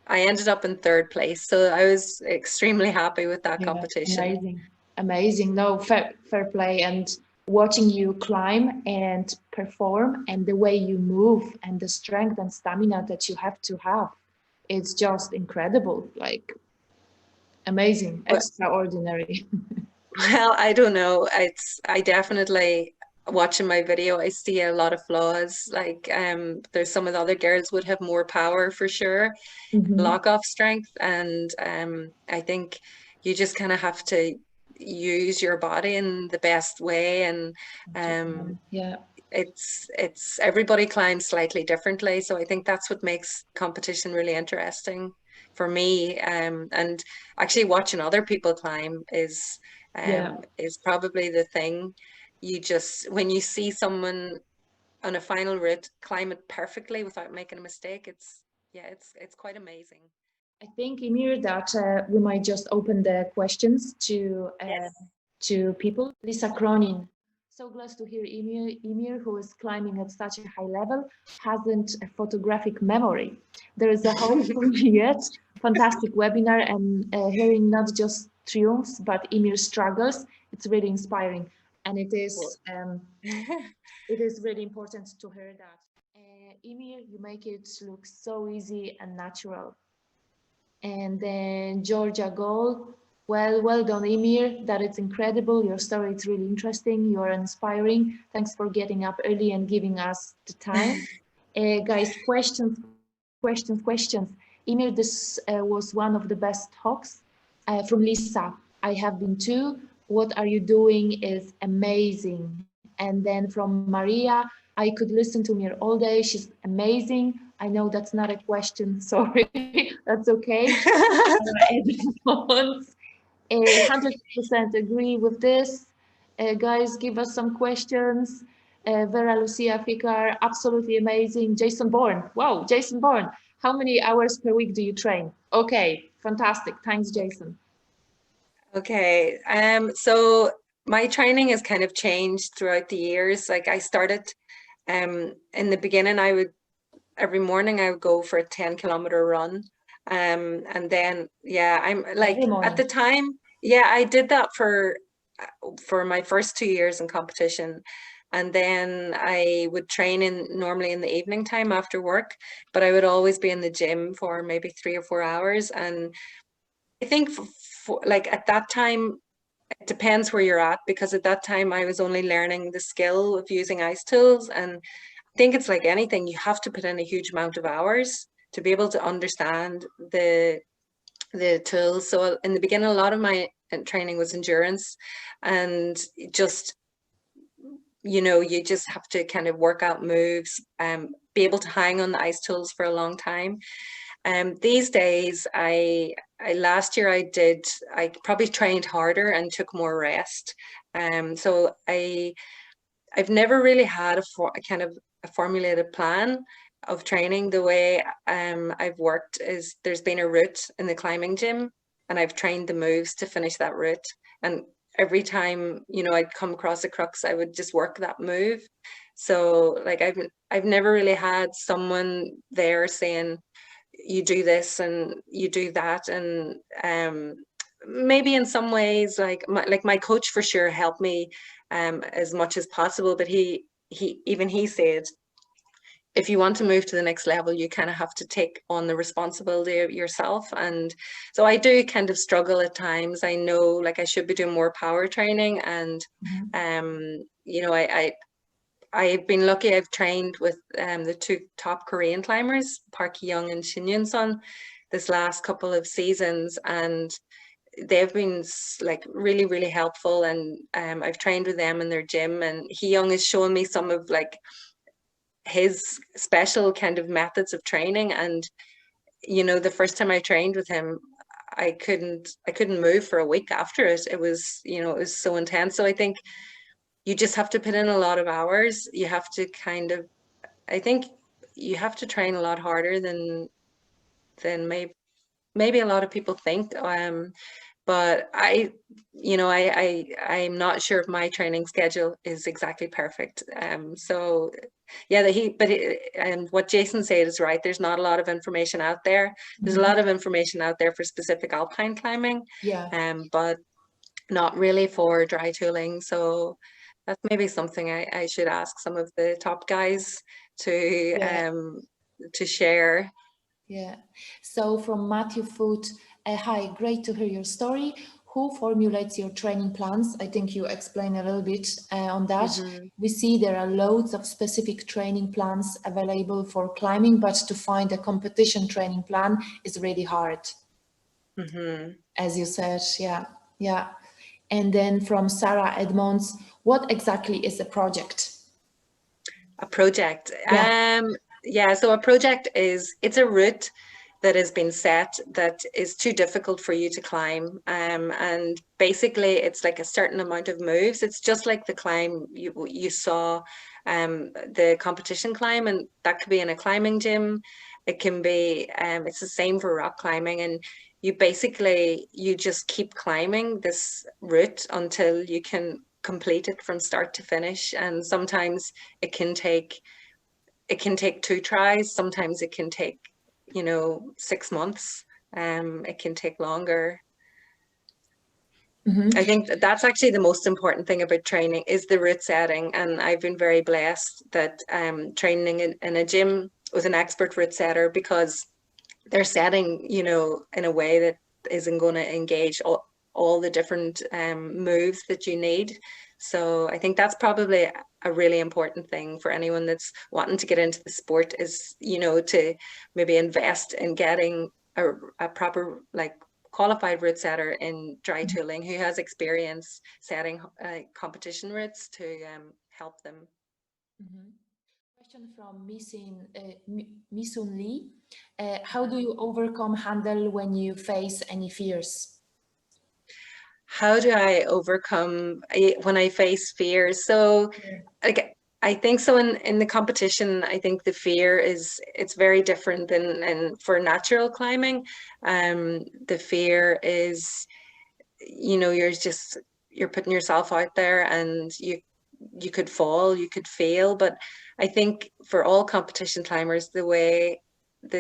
I ended up in third place, so I was extremely happy with that Yeah, competition. amazing, amazing. No, fair play. And watching you climb and perform, and the way you move, and the strength and stamina that you have, it's just incredible. Like amazing, But extraordinary. well, I don't know. I definitely watching my video, I see a lot of flaws. Like there's some of the other girls would have more power for sure, Mhm. lock off strength, and I think you just kind of have to use your body in the best way, and Yeah, it's everybody climbs slightly differently, so I think that's what makes competition really interesting for me. And actually watching other people climb yeah. is probably the thing. You just when you see someone on a final route climb it perfectly without making a mistake, it's quite amazing. I think, Emir, that we might just open the questions Yes. to people. Lisa Cronin, so glad to hear Emir. Emir, who is climbing at such a high level, hasn't a photographic memory. There is a hope for me yet. Fantastic webinar, and hearing not just triumphs but Emir's struggles. It's really inspiring, and Well, it is really important to hear that. Emir, you make it look so easy and natural. And then Georgia Gold. Well done, Emir. That is incredible. Your story is really interesting. You are inspiring. Thanks for getting up early and giving us the time. Guys, questions. Emir, this was one of the best talks. From Lisa, I have been too. What are you doing is amazing. And then from Maria, I could listen to Mir all day. She's amazing. I know that's not a question. Sorry, that's okay. Response. 100% agree with this. Guys, give us some questions. Vera Lucia Fikar, absolutely amazing. Jason Bourne, wow, Jason Bourne, how many hours per week do you train? Okay, fantastic. Thanks, Jason. Okay. So my training has kind of changed throughout the years. Like I started in the beginning, every morning I would go for a 10-kilometer run. And then yeah, I'm like Every at morning. the time, yeah, I did that for my first 2 years in competition. And then I would train normally in the evening time after work, but I would always be in the gym for maybe 3 or 4 hours. And I think like at that time, it depends where you're at, because at that time I was only learning the skill of using ice tools. And I think it's like anything, you have to put in a huge amount of hours to be able to understand the tools. So in the beginning, a lot of my training was endurance, and just you just have to kind of work out moves, be able to hang on the ice tools for a long time. These days, I last year I probably trained harder and took more rest. So I've never really had a kind of a formulated plan of training. The way I've worked is there's been a route in the climbing gym, and I've trained the moves to finish that route. And every time, I'd come across a crux, I would just work that move. So like I've never really had someone there saying, you do this and you do that, and maybe in some ways, like my coach for sure helped me as much as possible, but he said, if you want to move to the next level, you kind of have to take on the responsibility of yourself. And so I do kind of struggle at times. I know, like, I should be doing more power training, and you know, I've been lucky. I've trained with the two top Korean climbers, Park Young and Shin Yun Sun, this last couple of seasons, and they've been like really, really helpful. And I've trained with them in their gym, and Hee Young has shown me some of like his special kind of methods of training. And you know, the first time I trained with him, I couldn't move for a week after it. It was, you know, it was so intense. So I think you just have to put in a lot of hours. You have to kind of, I think you have to train a lot harder than maybe a lot of people think. But I'm not sure if my training schedule is exactly perfect. So yeah, and what Jason said is right. There's not a lot of information out there. There's a lot of information out there for specific alpine climbing, but not really for dry tooling. So that's maybe something I should ask some of the top guys to share. Yeah. So from Matthew Foot, hi, great to hear your story. Who formulates your training plans? I think you explained a little bit on that. We see there are loads of specific training plans available for climbing, but to find a competition training plan is really hard. As you said, yeah. And then from Sarah Edmonds, what exactly is a project? A project. So a project it's a route that has been set that is too difficult for you to climb. And basically it's like a certain amount of moves. It's just like the climb you saw, the competition climb, and that could be in a climbing gym. It can be, it's the same for rock climbing, and you just keep climbing this route until you can complete it from start to finish. And sometimes it can take 2 tries. Sometimes it can take, 6 months. It can take longer. I think that's actually the most important thing about training is the route setting. And I've been very blessed that training in a gym with an expert route setter, because they're setting, in a way that isn't going to engage all the different moves that you need. So I think that's probably a really important thing for anyone that's wanting to get into the sport is, to maybe invest in getting a proper, like, qualified route setter in dry tooling who has experience setting competition routes to help them. Question from Misun Lee. How do you handle when you face any fears? How do I overcome when I face fears? So, I think so in the competition, I think the fear it's very different than for natural climbing. The fear is, you're putting yourself out there, and you could fall, you could fail. But I think for all competition climbers, the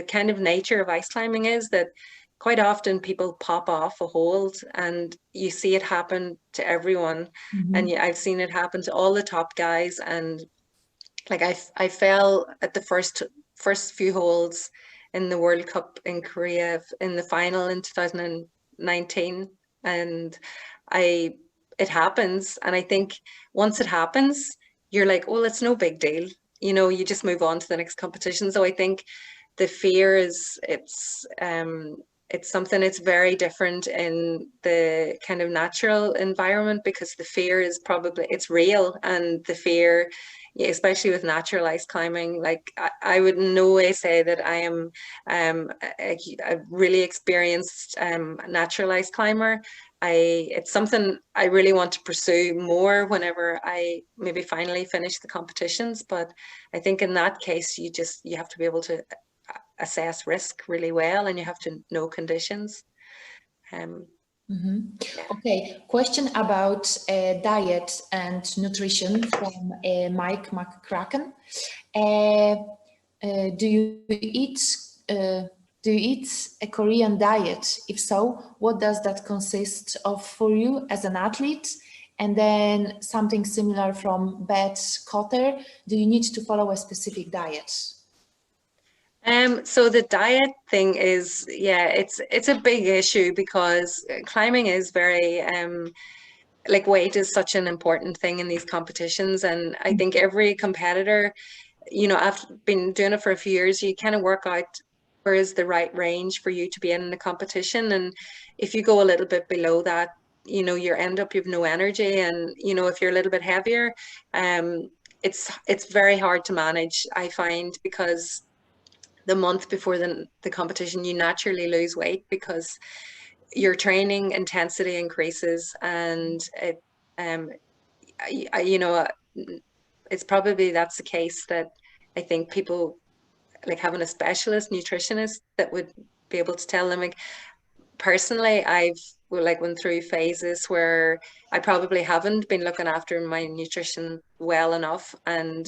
kind of nature of ice climbing is that quite often people pop off a hold, and you see it happen to everyone. And I've seen it happen to all the top guys. And like I fell at the first few holds in the World Cup in Korea in the final in 2019, and it happens. And I think once it happens, you're like, oh, it's no big deal. You just move on to the next competition. So I think the fear it's something that's very different in the kind of natural environment, because the fear is it's real. And the fear, especially with natural ice climbing, like I would in no way say that I am a really experienced natural ice climber. It's something I really want to pursue more whenever I maybe finally finish the competitions. But I think in that case, you have to be able to assess risk really well, and you have to know conditions. Okay, question about diet and nutrition from Mike McCracken. Do you eat Do you eat a Korean diet? If so, what does that consist of for you as an athlete? And then something similar from Bet Cotter, do you need to follow a specific diet? So the diet thing is, yeah, it's a big issue because climbing is very like weight is such an important thing in these competitions, and I think every competitor, you know, I've been doing it for a few years, you kind of work out where is the right range for you to be in the competition, and if you go a little bit below that, you know, you end up you've no energy, and you know, if you're a little bit heavier, um, it's very hard to manage, I find, because the month before the competition, you naturally lose weight because your training intensity increases, and it, you know, it's probably that's the case that I think people like having a specialist nutritionist that would be able to tell them. Like personally, I've like went through phases where I probably haven't been looking after my nutrition well enough, and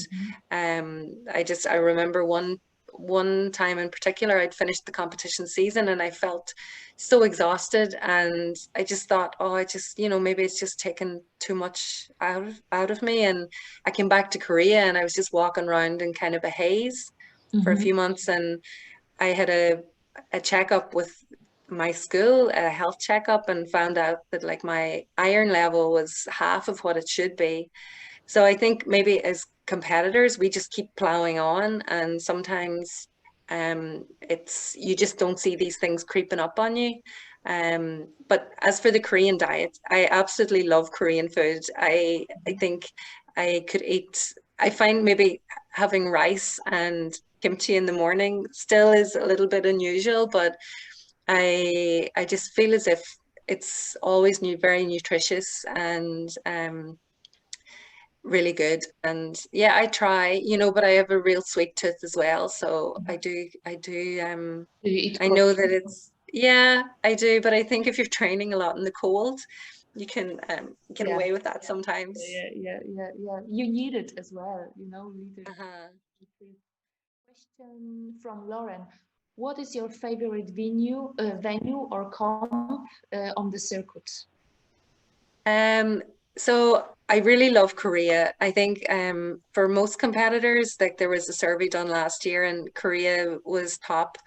I remember one time in particular, I'd finished the competition season and I felt so exhausted, and I just thought, oh, I just, you know, maybe it's just taken too much out of me, and I came back to Korea and I was just walking around in kind of a haze for a few months, and I had a checkup with my school, a health checkup, and found out that like my iron level was half of what it should be. So I think maybe as competitors, we just keep plowing on, and sometimes it's you just don't see these things creeping up on you. But as for the Korean diet, I absolutely love Korean food. I think I could eat. I find maybe having rice and kimchi in the morning still is a little bit unusual, but I just feel as if it's always very nutritious and really good. And yeah, I try, you know, but I have a real sweet tooth as well. So Do you eat I know that it's, yeah, I do. But I think if you're training a lot in the cold, you can get yeah, away with that sometimes. yeah. You need it as well, you know, leadership. Uh-huh. Question from Lauren. What is your favorite venue or comp on the circuit? Um, so I really love Korea. I think for most competitors, like there was a survey done last year and Korea was top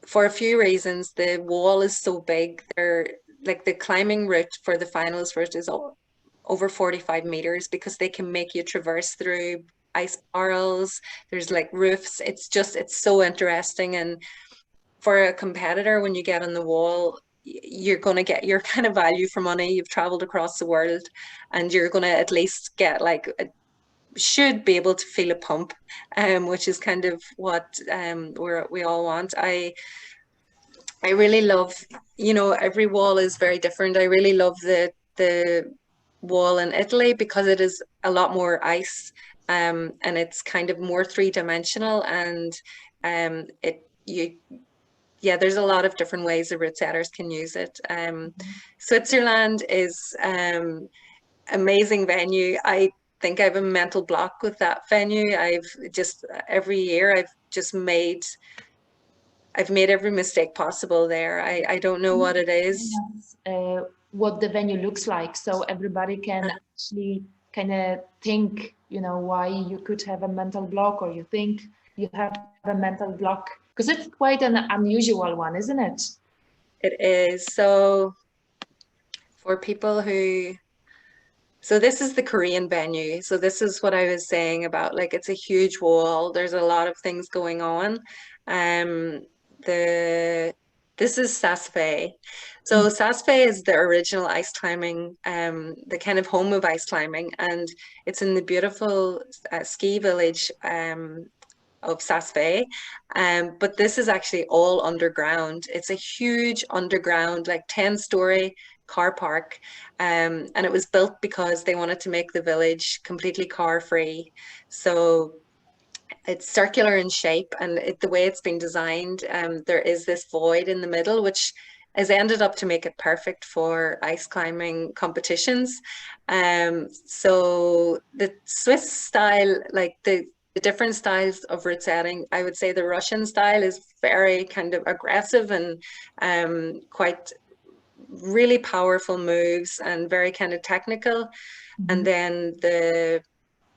for a few reasons. The wall is so big. They're like the climbing route for the finals first is over 45 meters because they can make you traverse through ice barrels. There's like roofs. It's so interesting. And for a competitor, when you get on the wall, you're going to get your kind of value for money. You've traveled across the world, and you're going to at least get like should be able to feel a pump, which is kind of what we all want. I really love, you know, every wall is very different. I really love the wall in Italy because it is a lot more ice, and it's kind of more three-dimensional, and it you yeah, there's a lot of different ways the route setters can use it. Switzerland is amazing venue. I think I have a mental block with that venue. I've just every year I've made every mistake possible there. I don't know what it is. What the venue looks like, so everybody can actually kind of think, you know, why you could have a mental block, or you think you have a mental block, because it's quite an unusual one, isn't it? It is. So for people who so this is the Korean venue. So this is what I was saying about like it's a huge wall. There's a lot of things going on. Um, the this is Sasfe. So Sasfe is the original ice climbing, the kind of home of ice climbing, and it's in the beautiful ski village of Sasfe. But this is actually all underground. It's a huge underground, like 10-story car park. And it was built because they wanted to make the village completely car free. So it's circular in shape, and the way it's been designed, there is this void in the middle, which has ended up to make it perfect for ice climbing competitions. So the Swiss style, like the different styles of route setting. I would say the Russian style is very kind of aggressive and quite really powerful moves and very kind of technical. And then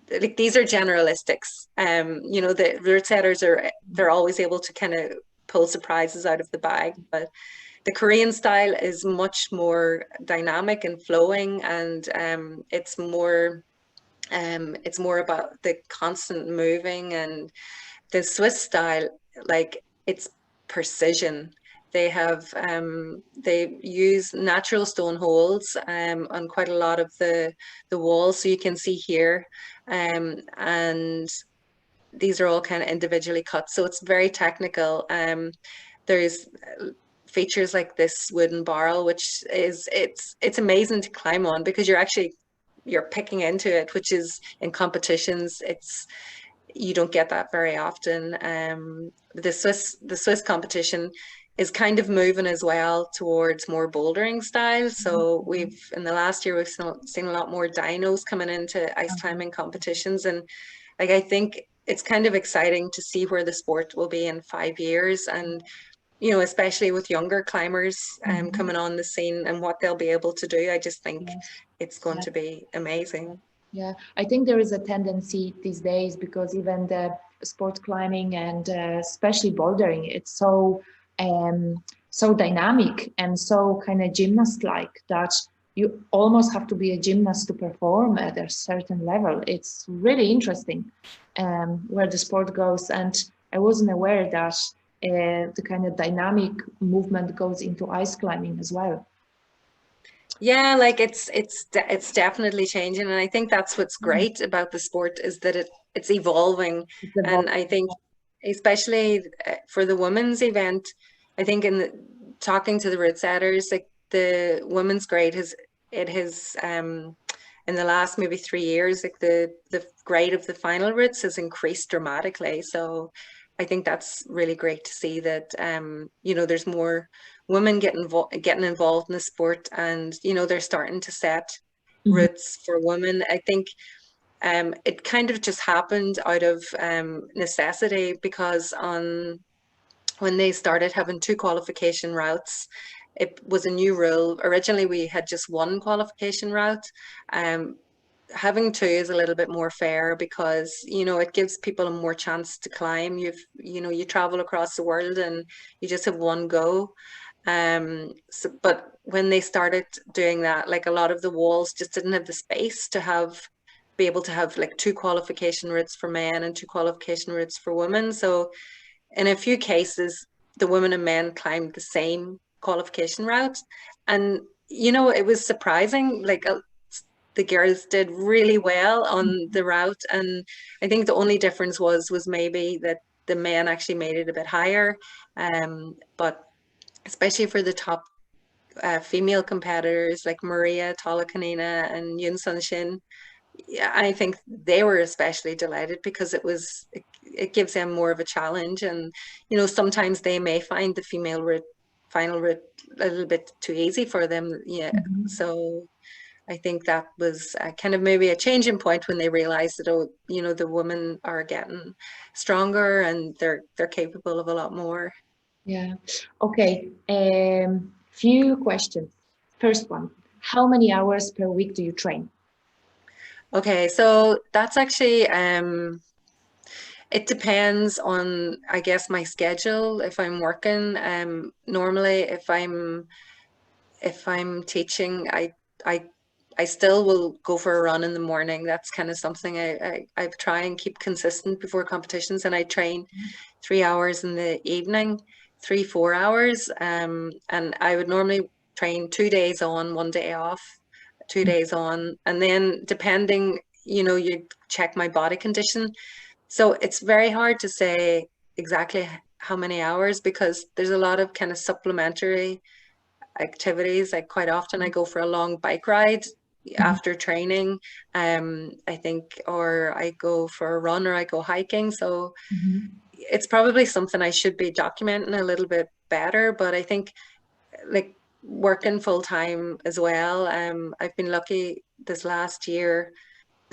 like these are generalistics. You know, the route setters they're always able to kind of pull surprises out of the bag, but the Korean style is much more dynamic and flowing, and it's more about the constant moving. And the Swiss style, like it's precision. They use natural stone holes on quite a lot of the walls, so you can see here, and these are all kind of individually cut, so it's very technical. There's features like this wooden barrel, which is it's amazing to climb on because you're picking into it, which is in competitions you don't get that very often. The Swiss competition is kind of moving as well towards more bouldering style. So in the last year, we've seen a lot more dynos coming into ice climbing competitions. And like, I think it's kind of exciting to see where the sport will be in 5 years. And, you know, especially with younger climbers coming on the scene and what they'll be able to do, I just think it's going to be amazing. Yeah, I think there is a tendency these days, because even the sport climbing and especially bouldering, it's so dynamic and so kind of gymnast-like that you almost have to be a gymnast to perform at a certain level. It's really interesting where the sport goes, and I wasn't aware that the kind of dynamic movement goes into ice climbing as well. Yeah, like it's definitely changing, and I think that's what's great about the sport, is that it's evolving. And I think especially for the women's event, I think talking to the route setters, like the women's grade has in the last maybe 3 years, like the grade of the final routes has increased dramatically. So I think that's really great to see that you know, there's more women getting involved in the sport, and you know, they're starting to set routes for women. I think it kind of just happened out of necessity, because when they started having 2 qualification routes, it was a new rule. Originally, we had just 1 qualification route. Having 2 is a little bit more fair, because you know, it gives people a more chance to climb. You know, you travel across the world and you just have 1 go. But when they started doing that, like a lot of the walls just didn't have the space to be able to have like 2 qualification routes for men and 2 qualification routes for women. So in a few cases, the women and men climbed the same qualification route. And, you know, it was surprising, like the girls did really well on the route. And I think the only difference was maybe that the men actually made it a bit higher. But especially for the top female competitors like Maria Tolakanina and Yun Sun Shin, yeah, I think they were especially delighted, because it gives them more of a challenge. And you know, sometimes they may find the final route a little bit too easy for them. Yeah, so I think that was kind of maybe a changing point when they realized that, oh, you know, the women are getting stronger and they're capable of a lot more. Yeah. Okay. Few questions. First one, how many hours per week do you train? Okay, so that's actually it depends on, I guess, my schedule. If I'm working, normally if I'm teaching, I still will go for a run in the morning. That's kind of something I try and keep consistent before competitions, and I train 3 hours in the evening, 3-4 hours. And I would normally train 2 days on, 1 day off, 2 days on, and then depending, you know, you check my body condition. So it's very hard to say exactly how many hours, because there's a lot of kind of supplementary activities. Like quite often I go for a long bike ride after training, I think, or I go for a run, or I go hiking. So it's probably something I should be documenting a little bit better. But I think, like, working full time as well, I've been lucky this last year.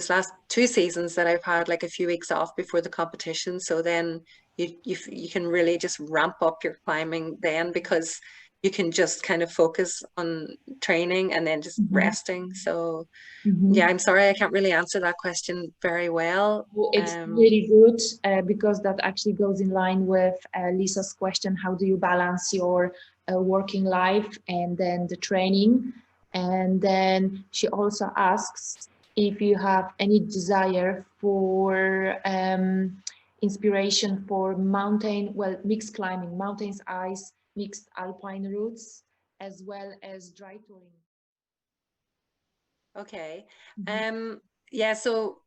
last 2 seasons that I've had like a few weeks off before the competition. So then you can really just ramp up your climbing then, because you can just kind of focus on training and then just resting. So yeah, I'm sorry, I can't really answer that question very well. It's really good because that actually goes in line with Lisa's question: how do you balance your working life and then the training? And then she also asks if you have any desire for inspiration for mountain, well, mixed climbing, mountains, ice, mixed alpine routes, as well as dry touring. Okay. Yeah, so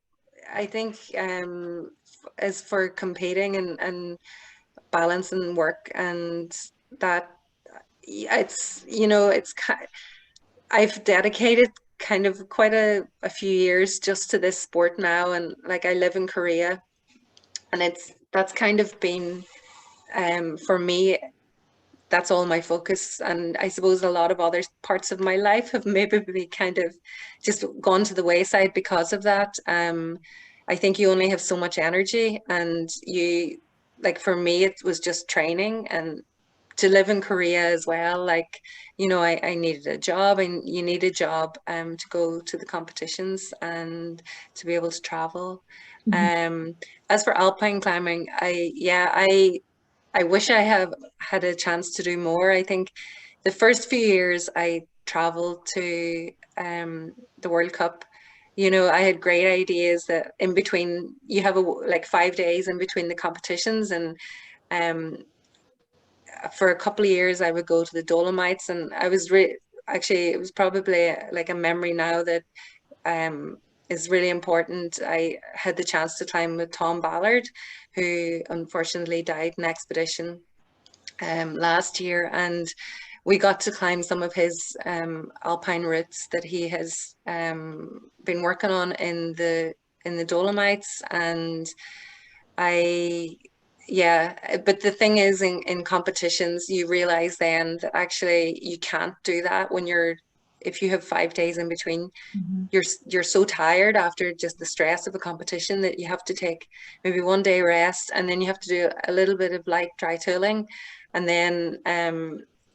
I think as for competing and balancing work and that, it's, you know, I've dedicated kind of quite a few years just to this sport now, and like I live in Korea, and that's kind of been for me, that's all my focus. And I suppose a lot of other parts of my life have maybe kind of just gone to the wayside because of that. I think you only have so much energy, and you, like for me, it was just training, and to live in Korea as well, like, you know, I needed a job, and you need a job to go to the competitions and to be able to travel. As for alpine climbing, I wish I have had a chance to do more. I think the first few years I traveled to the World Cup, you know, I had great ideas that in between, you have like 5 days in between the competitions, and um, for a couple of years I would go to the Dolomites, and I was actually, it was probably like a memory now that is really important. I had the chance to climb with Tom Ballard, who unfortunately died in expedition last year, and we got to climb some of his alpine routes that he has been working on in the Dolomites. And I yeah, but the thing is, in competitions, you realize then that actually you can't do that when if you have 5 days in between. You're so tired after just the stress of a competition that you have to take maybe 1 day rest, and then you have to do a little bit of light dry tooling, and then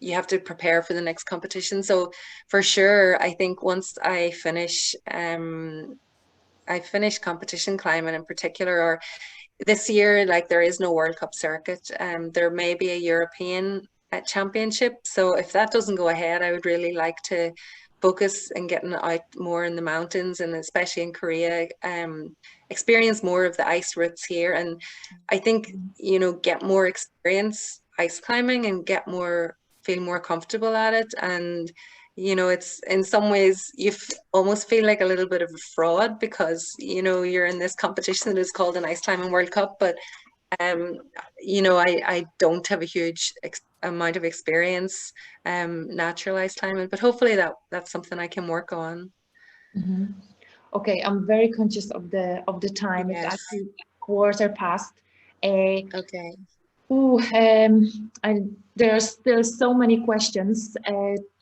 you have to prepare for the next competition. So for sure, I think once I finish competition climbing in particular, or this year, like there is no World Cup circuit, there may be a European championship. So if that doesn't go ahead, I would really like to focus and getting out more in the mountains, and especially in Korea, experience more of the ice routes here. And I think, you know, get more experience ice climbing and feel more comfortable at it. And you know, it's in some ways you almost feel like a little bit of a fraud, because you know, you're in this competition that is called an Ice Climbing World Cup, but you know, I don't have a huge amount of experience natural ice climbing, but hopefully that's something I can work on. Okay, I'm very conscious of the time. Yes. It's actually quarter past. Okay. Oh, there's so many questions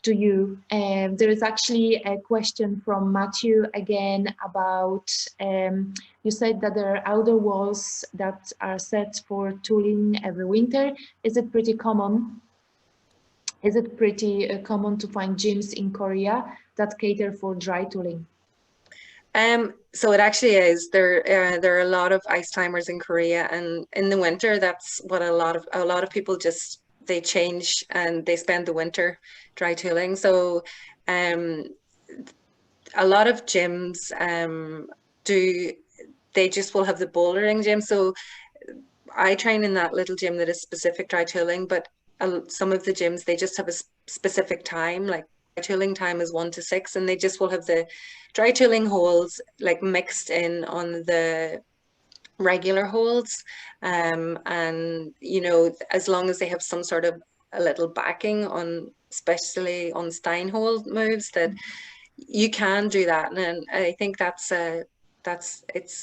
to you. There is actually a question from Matthew again about, you said that there are outdoor walls that are set for tooling every winter. Is it pretty common? Is it pretty common to find gyms in Korea that cater for dry tooling? So it actually is. There are a lot of ice climbers in Korea, and in the winter, that's what a lot of people just, they change and they spend the winter dry tooling. So a lot of gyms they just will have the bouldering gym. So I train in that little gym that is specific dry tooling, but some of the gyms, they just have a specific time, like dry tooling time is 1 to 6, and they just will have the dry tooling holes like mixed in on the regular holes. And you know, as long as they have some sort of a little backing on, especially on Stein hole moves, that you can do that. And I think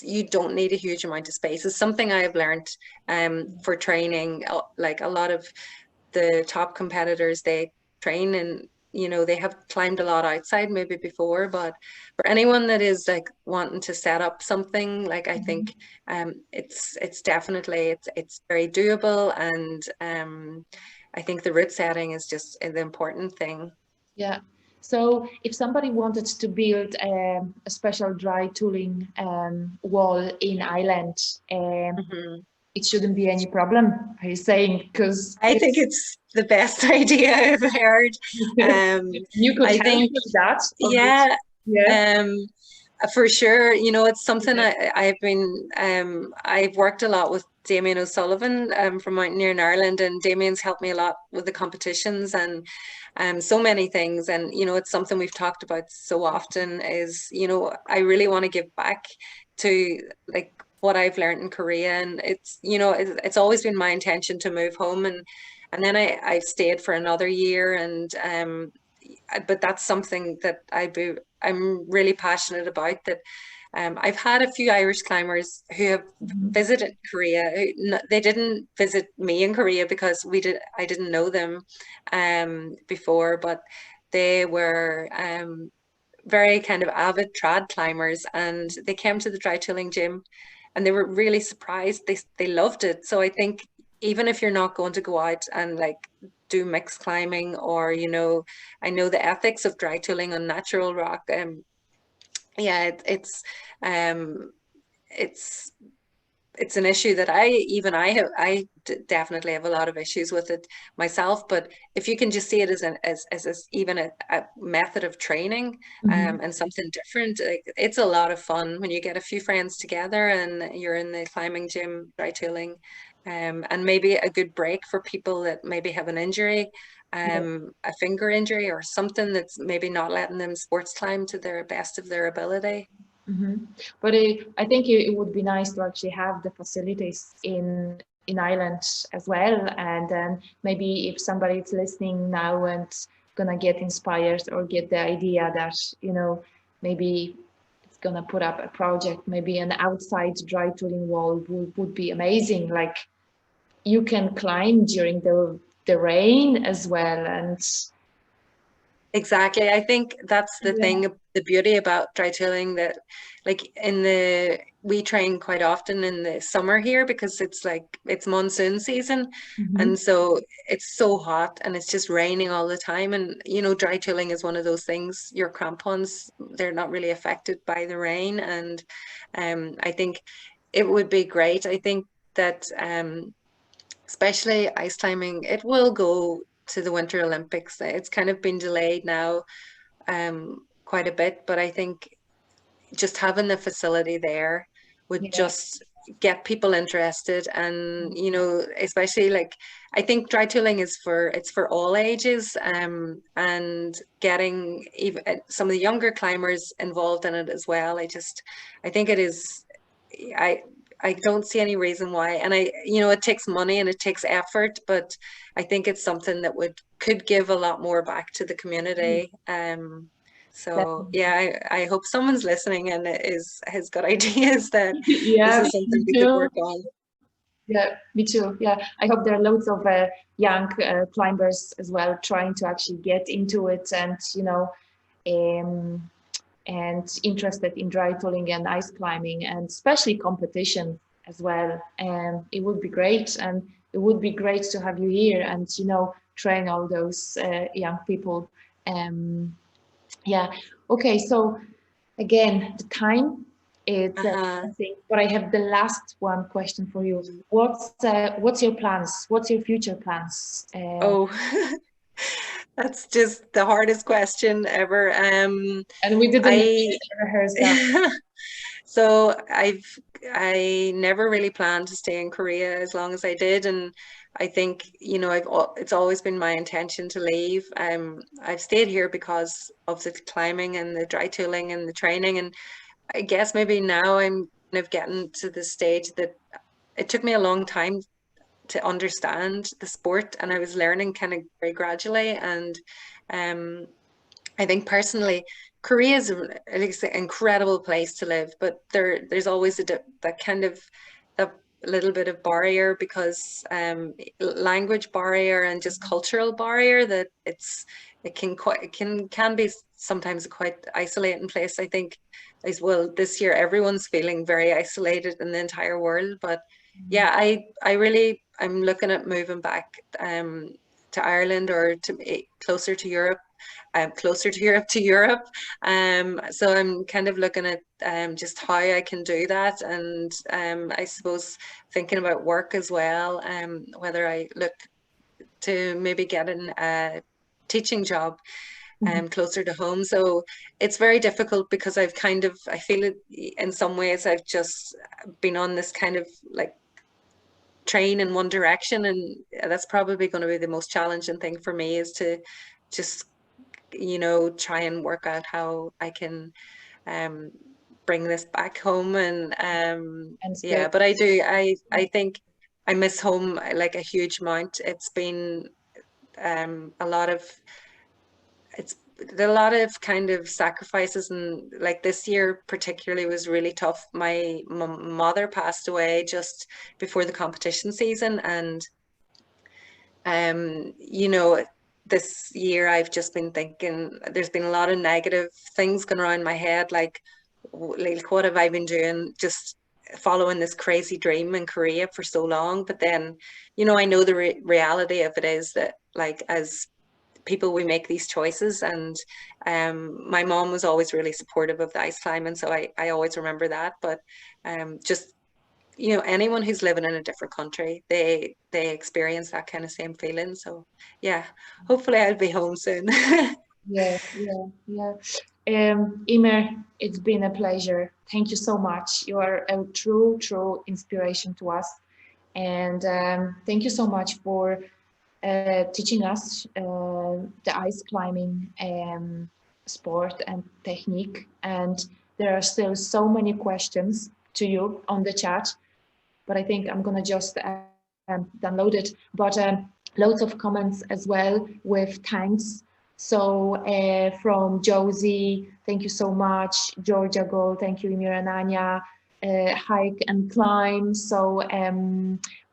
you don't need a huge amount of space. It's something I have learned for training. Like a lot of the top competitors, they train in you know, they have climbed a lot outside maybe before, but for anyone that is like wanting to set up something, like I think it's definitely it's very doable, and I think the route setting is just the important thing. Yeah. So if somebody wanted to build a special dry tooling wall in Ireland, it shouldn't be any problem, are you saying? Because I think it's the best idea I've heard. you could I help think, with that. yeah, Yeah. for sure. You know, it's something Yeah. I've worked a lot with Damien O'Sullivan from Mountaineer in Ireland, and Damien's helped me a lot with the competitions and so many things. And, you know, it's something we've talked about so often is, you know, I really want to give back to like what I've learned in Korea. And it's, you know, it's always been my intention to move home, and then I've stayed for another year, and but that's something that I'm really passionate about. That I've had a few Irish climbers who have visited Korea. They didn't visit me in Korea because I didn't know them before, but they were very kind of avid trad climbers, and they came to the dry tooling gym and they were really surprised. They loved it. So I think even if you're not going to go out and like do mixed climbing, or, you know, I know the ethics of dry tooling on natural rock, yeah, um it's it's an issue that definitely have a lot of issues with it myself. But if you can just see it as even a method of training, and something different, like, it's a lot of fun when you get a few friends together and you're in the climbing gym dry tooling, and maybe a good break for people that maybe have an injury, a finger injury or something that's maybe not letting them sports climb to their best of their ability. But I think it would be nice to actually have the facilities in Ireland as well. And then maybe if somebody is listening now and gonna get inspired or get the idea that, you know, maybe it's gonna put up a project, maybe an outside dry tooling wall would be amazing. Like you can climb during the rain as well. And Exactly. I think that's the yeah. thing, the beauty about dry tooling, that like we train quite often in the summer here because it's like it's monsoon season. And so it's so hot and it's just raining all the time. And, you know, dry tooling is one of those things, your crampons, they're not really affected by the rain. And I think it would be great. I think that especially ice climbing, it will go to the Winter Olympics. It's kind of been delayed now quite a bit, but I think just having the facility there would Yeah. just get people interested. And, you know, especially like I think dry tooling is for all ages, and getting even some of the younger climbers involved in it as well. I think it is I don't see any reason why. And you know, it takes money and it takes effort, but I think it's something that could give a lot more back to the community. So yeah, I hope someone's listening and has got ideas that this Yeah, is something me we could too. work on. Yeah, me too. Yeah, I hope there are loads of young climbers as well trying to actually get into it, and you know, um, and interested in dry tooling and ice climbing, and especially competition as well. And it would be great, and it would be great to have you here and, you know, train all those young people. Yeah. Okay. So again, the time is something, but I have the last one question for you. What's your plans? What's your future plans? Oh, that's just the hardest question ever. And we didn't I rehearse that. So I never really planned to stay in Korea as long as I did, and I think, you know, it's always been my intention to leave. I've stayed here because of the climbing and the dry tooling and the training, and I guess maybe now I'm kind of getting to the stage that it took me a long time to understand the sport, and I was learning kind of very gradually. And I think personally, Korea is an incredible place to live, but there's always that kind of that little bit of barrier because language barrier and just cultural barrier, that it can be sometimes a quite isolating place. I think as well this year everyone's feeling very isolated in the entire world, but yeah, I'm looking at moving back to Ireland, or to closer to Europe, to Europe. So I'm kind of looking at just how I can do that, and I suppose thinking about work as well, whether I look to maybe get a teaching job closer to home. So it's very difficult because I feel it in some ways I've just been on this kind of like train in one direction, and that's probably going to be the most challenging thing for me, is to just try and work out how I can bring this back home. And yeah, but I think I miss home like a huge amount. It's been a lot of kind of sacrifices, and like this year particularly was really tough. My mother passed away just before the competition season, and this year I've just been thinking there's been a lot of negative things going around my head, like what have I been doing, just following this crazy dream in Korea for so long. But then I know the reality of it is that, like, as people, we make these choices, and my mom was always really supportive of the ice climbing, so I always remember that. But just anyone who's living in a different country, they experience that kind of same feeling. So yeah, hopefully I'll be home soon. Yeah. Eimir, it's been a pleasure. Thank you so much. You are a true inspiration to us. And thank you so much for teaching us the ice climbing sport and technique. And there are still so many questions to you on the chat, but I think I'm gonna just download it. But loads of comments as well with thanks. So from Josie, thank you so much. Georgia Gold, thank you, Eimir and Anya. Hike and climb, so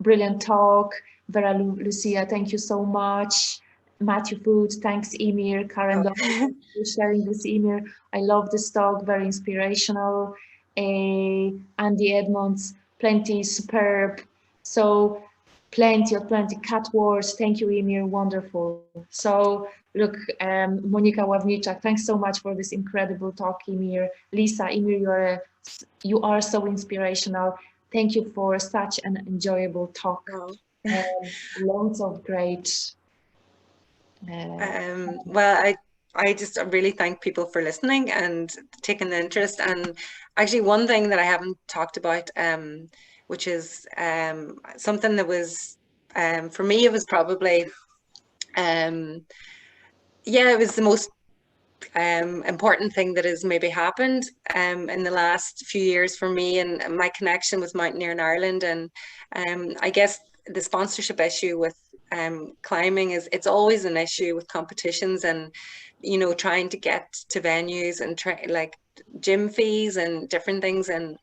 brilliant talk. Vera Lucia, thank you so much. Matthew Food, thanks Eimir. Karen, thank you for sharing this, Eimir. I love this talk, very inspirational. Andy Edmonds, plenty superb. So plenty. Cat Wars, thank you Eimir, wonderful. So look, Monika Ławniczak, thanks so much for this incredible talk, Eimir. Lisa, Eimir, you are so inspirational. Thank you for such an enjoyable talk. Oh. Lots of great. Well, I just really thank people for listening and taking the interest. And actually, one thing that I haven't talked about, which is something that was, for me, it was probably, it was the most important thing that has maybe happened in the last few years for me, and my connection with Mountaineering Ireland. And I guess the sponsorship issue with climbing it's always an issue with competitions, and trying to get to venues and like gym fees and different things. And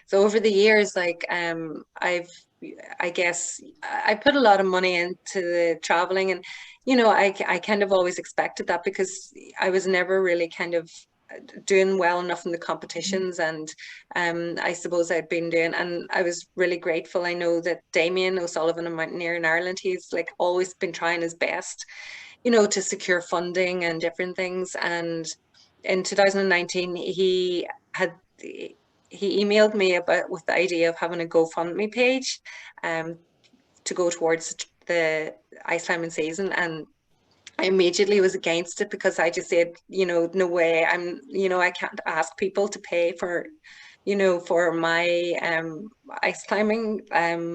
so over the years, like I guess I put a lot of money into the traveling, and I kind of always expected that, because I was never really kind of doing well enough in the competitions. And I suppose I'd been doing, and I was really grateful. I know that Damien O'Sullivan of Mountaineering Ireland, he's like always been trying his best, to secure funding and different things. And in 2019, he emailed me with the idea of having a GoFundMe page to go towards the ice climbing season. And I immediately was against it, because I just said, no way, I can't ask people to pay for, for my ice climbing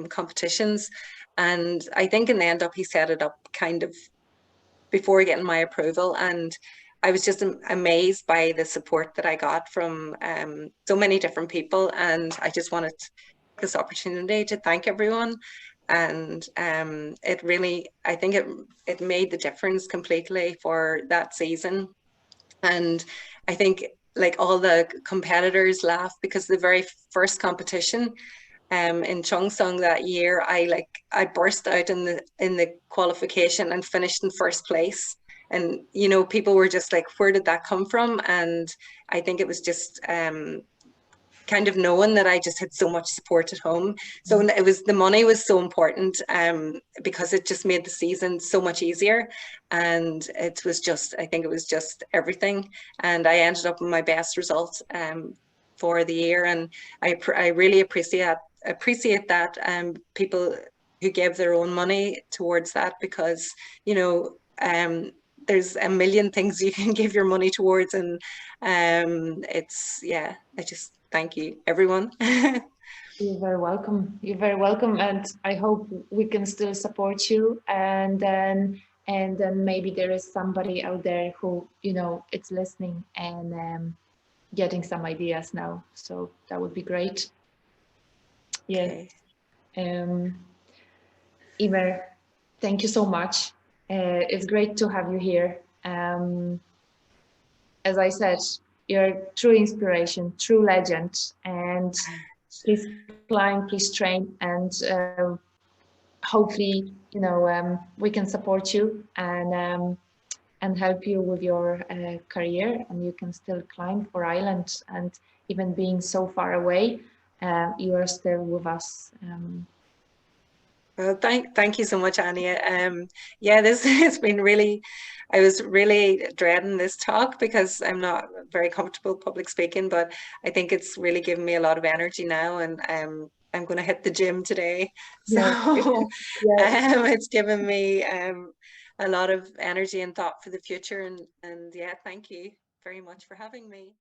competitions. And I think in the end up, he set it up kind of before getting my approval. And I was just amazed by the support that I got from so many different people. And I just wanted this opportunity to thank everyone. And it really, I think it made the difference completely for that season. And I think like all the competitors laughed, because the very first competition, in Cheongsong that year, I burst out in the qualification and finished in first place. And you know, people were just like, where did that come from? And I think it was just kind of knowing that I just had so much support at home. So it was, the money was so important, because it just made the season so much easier. And it was just, I think it was just everything. And I ended up with my best result for the year. And I really appreciate that, people who give their own money towards that, because, you know, there's a million things you can give your money towards. And it's, yeah, I just, thank you, everyone. You're very welcome. You're very welcome, and I hope we can still support you. And then maybe there is somebody out there who, you know, it's listening and getting some ideas now. So that would be great. Yeah. Okay. Eimir, thank you so much. It's great to have you here. As I said, you're a true inspiration, true legend, and please climb, please train, and hopefully, you know, we can support you and help you with your career, and you can still climb for Ireland. And even being so far away, you are still with us. Well, thank you so much, Anya. Yeah, this has been really, I was really dreading this talk because I'm not very comfortable public speaking, but I think it's really given me a lot of energy now, and I'm going to hit the gym today. So Yeah. it's given me a lot of energy and thought for the future. And yeah, thank you very much for having me.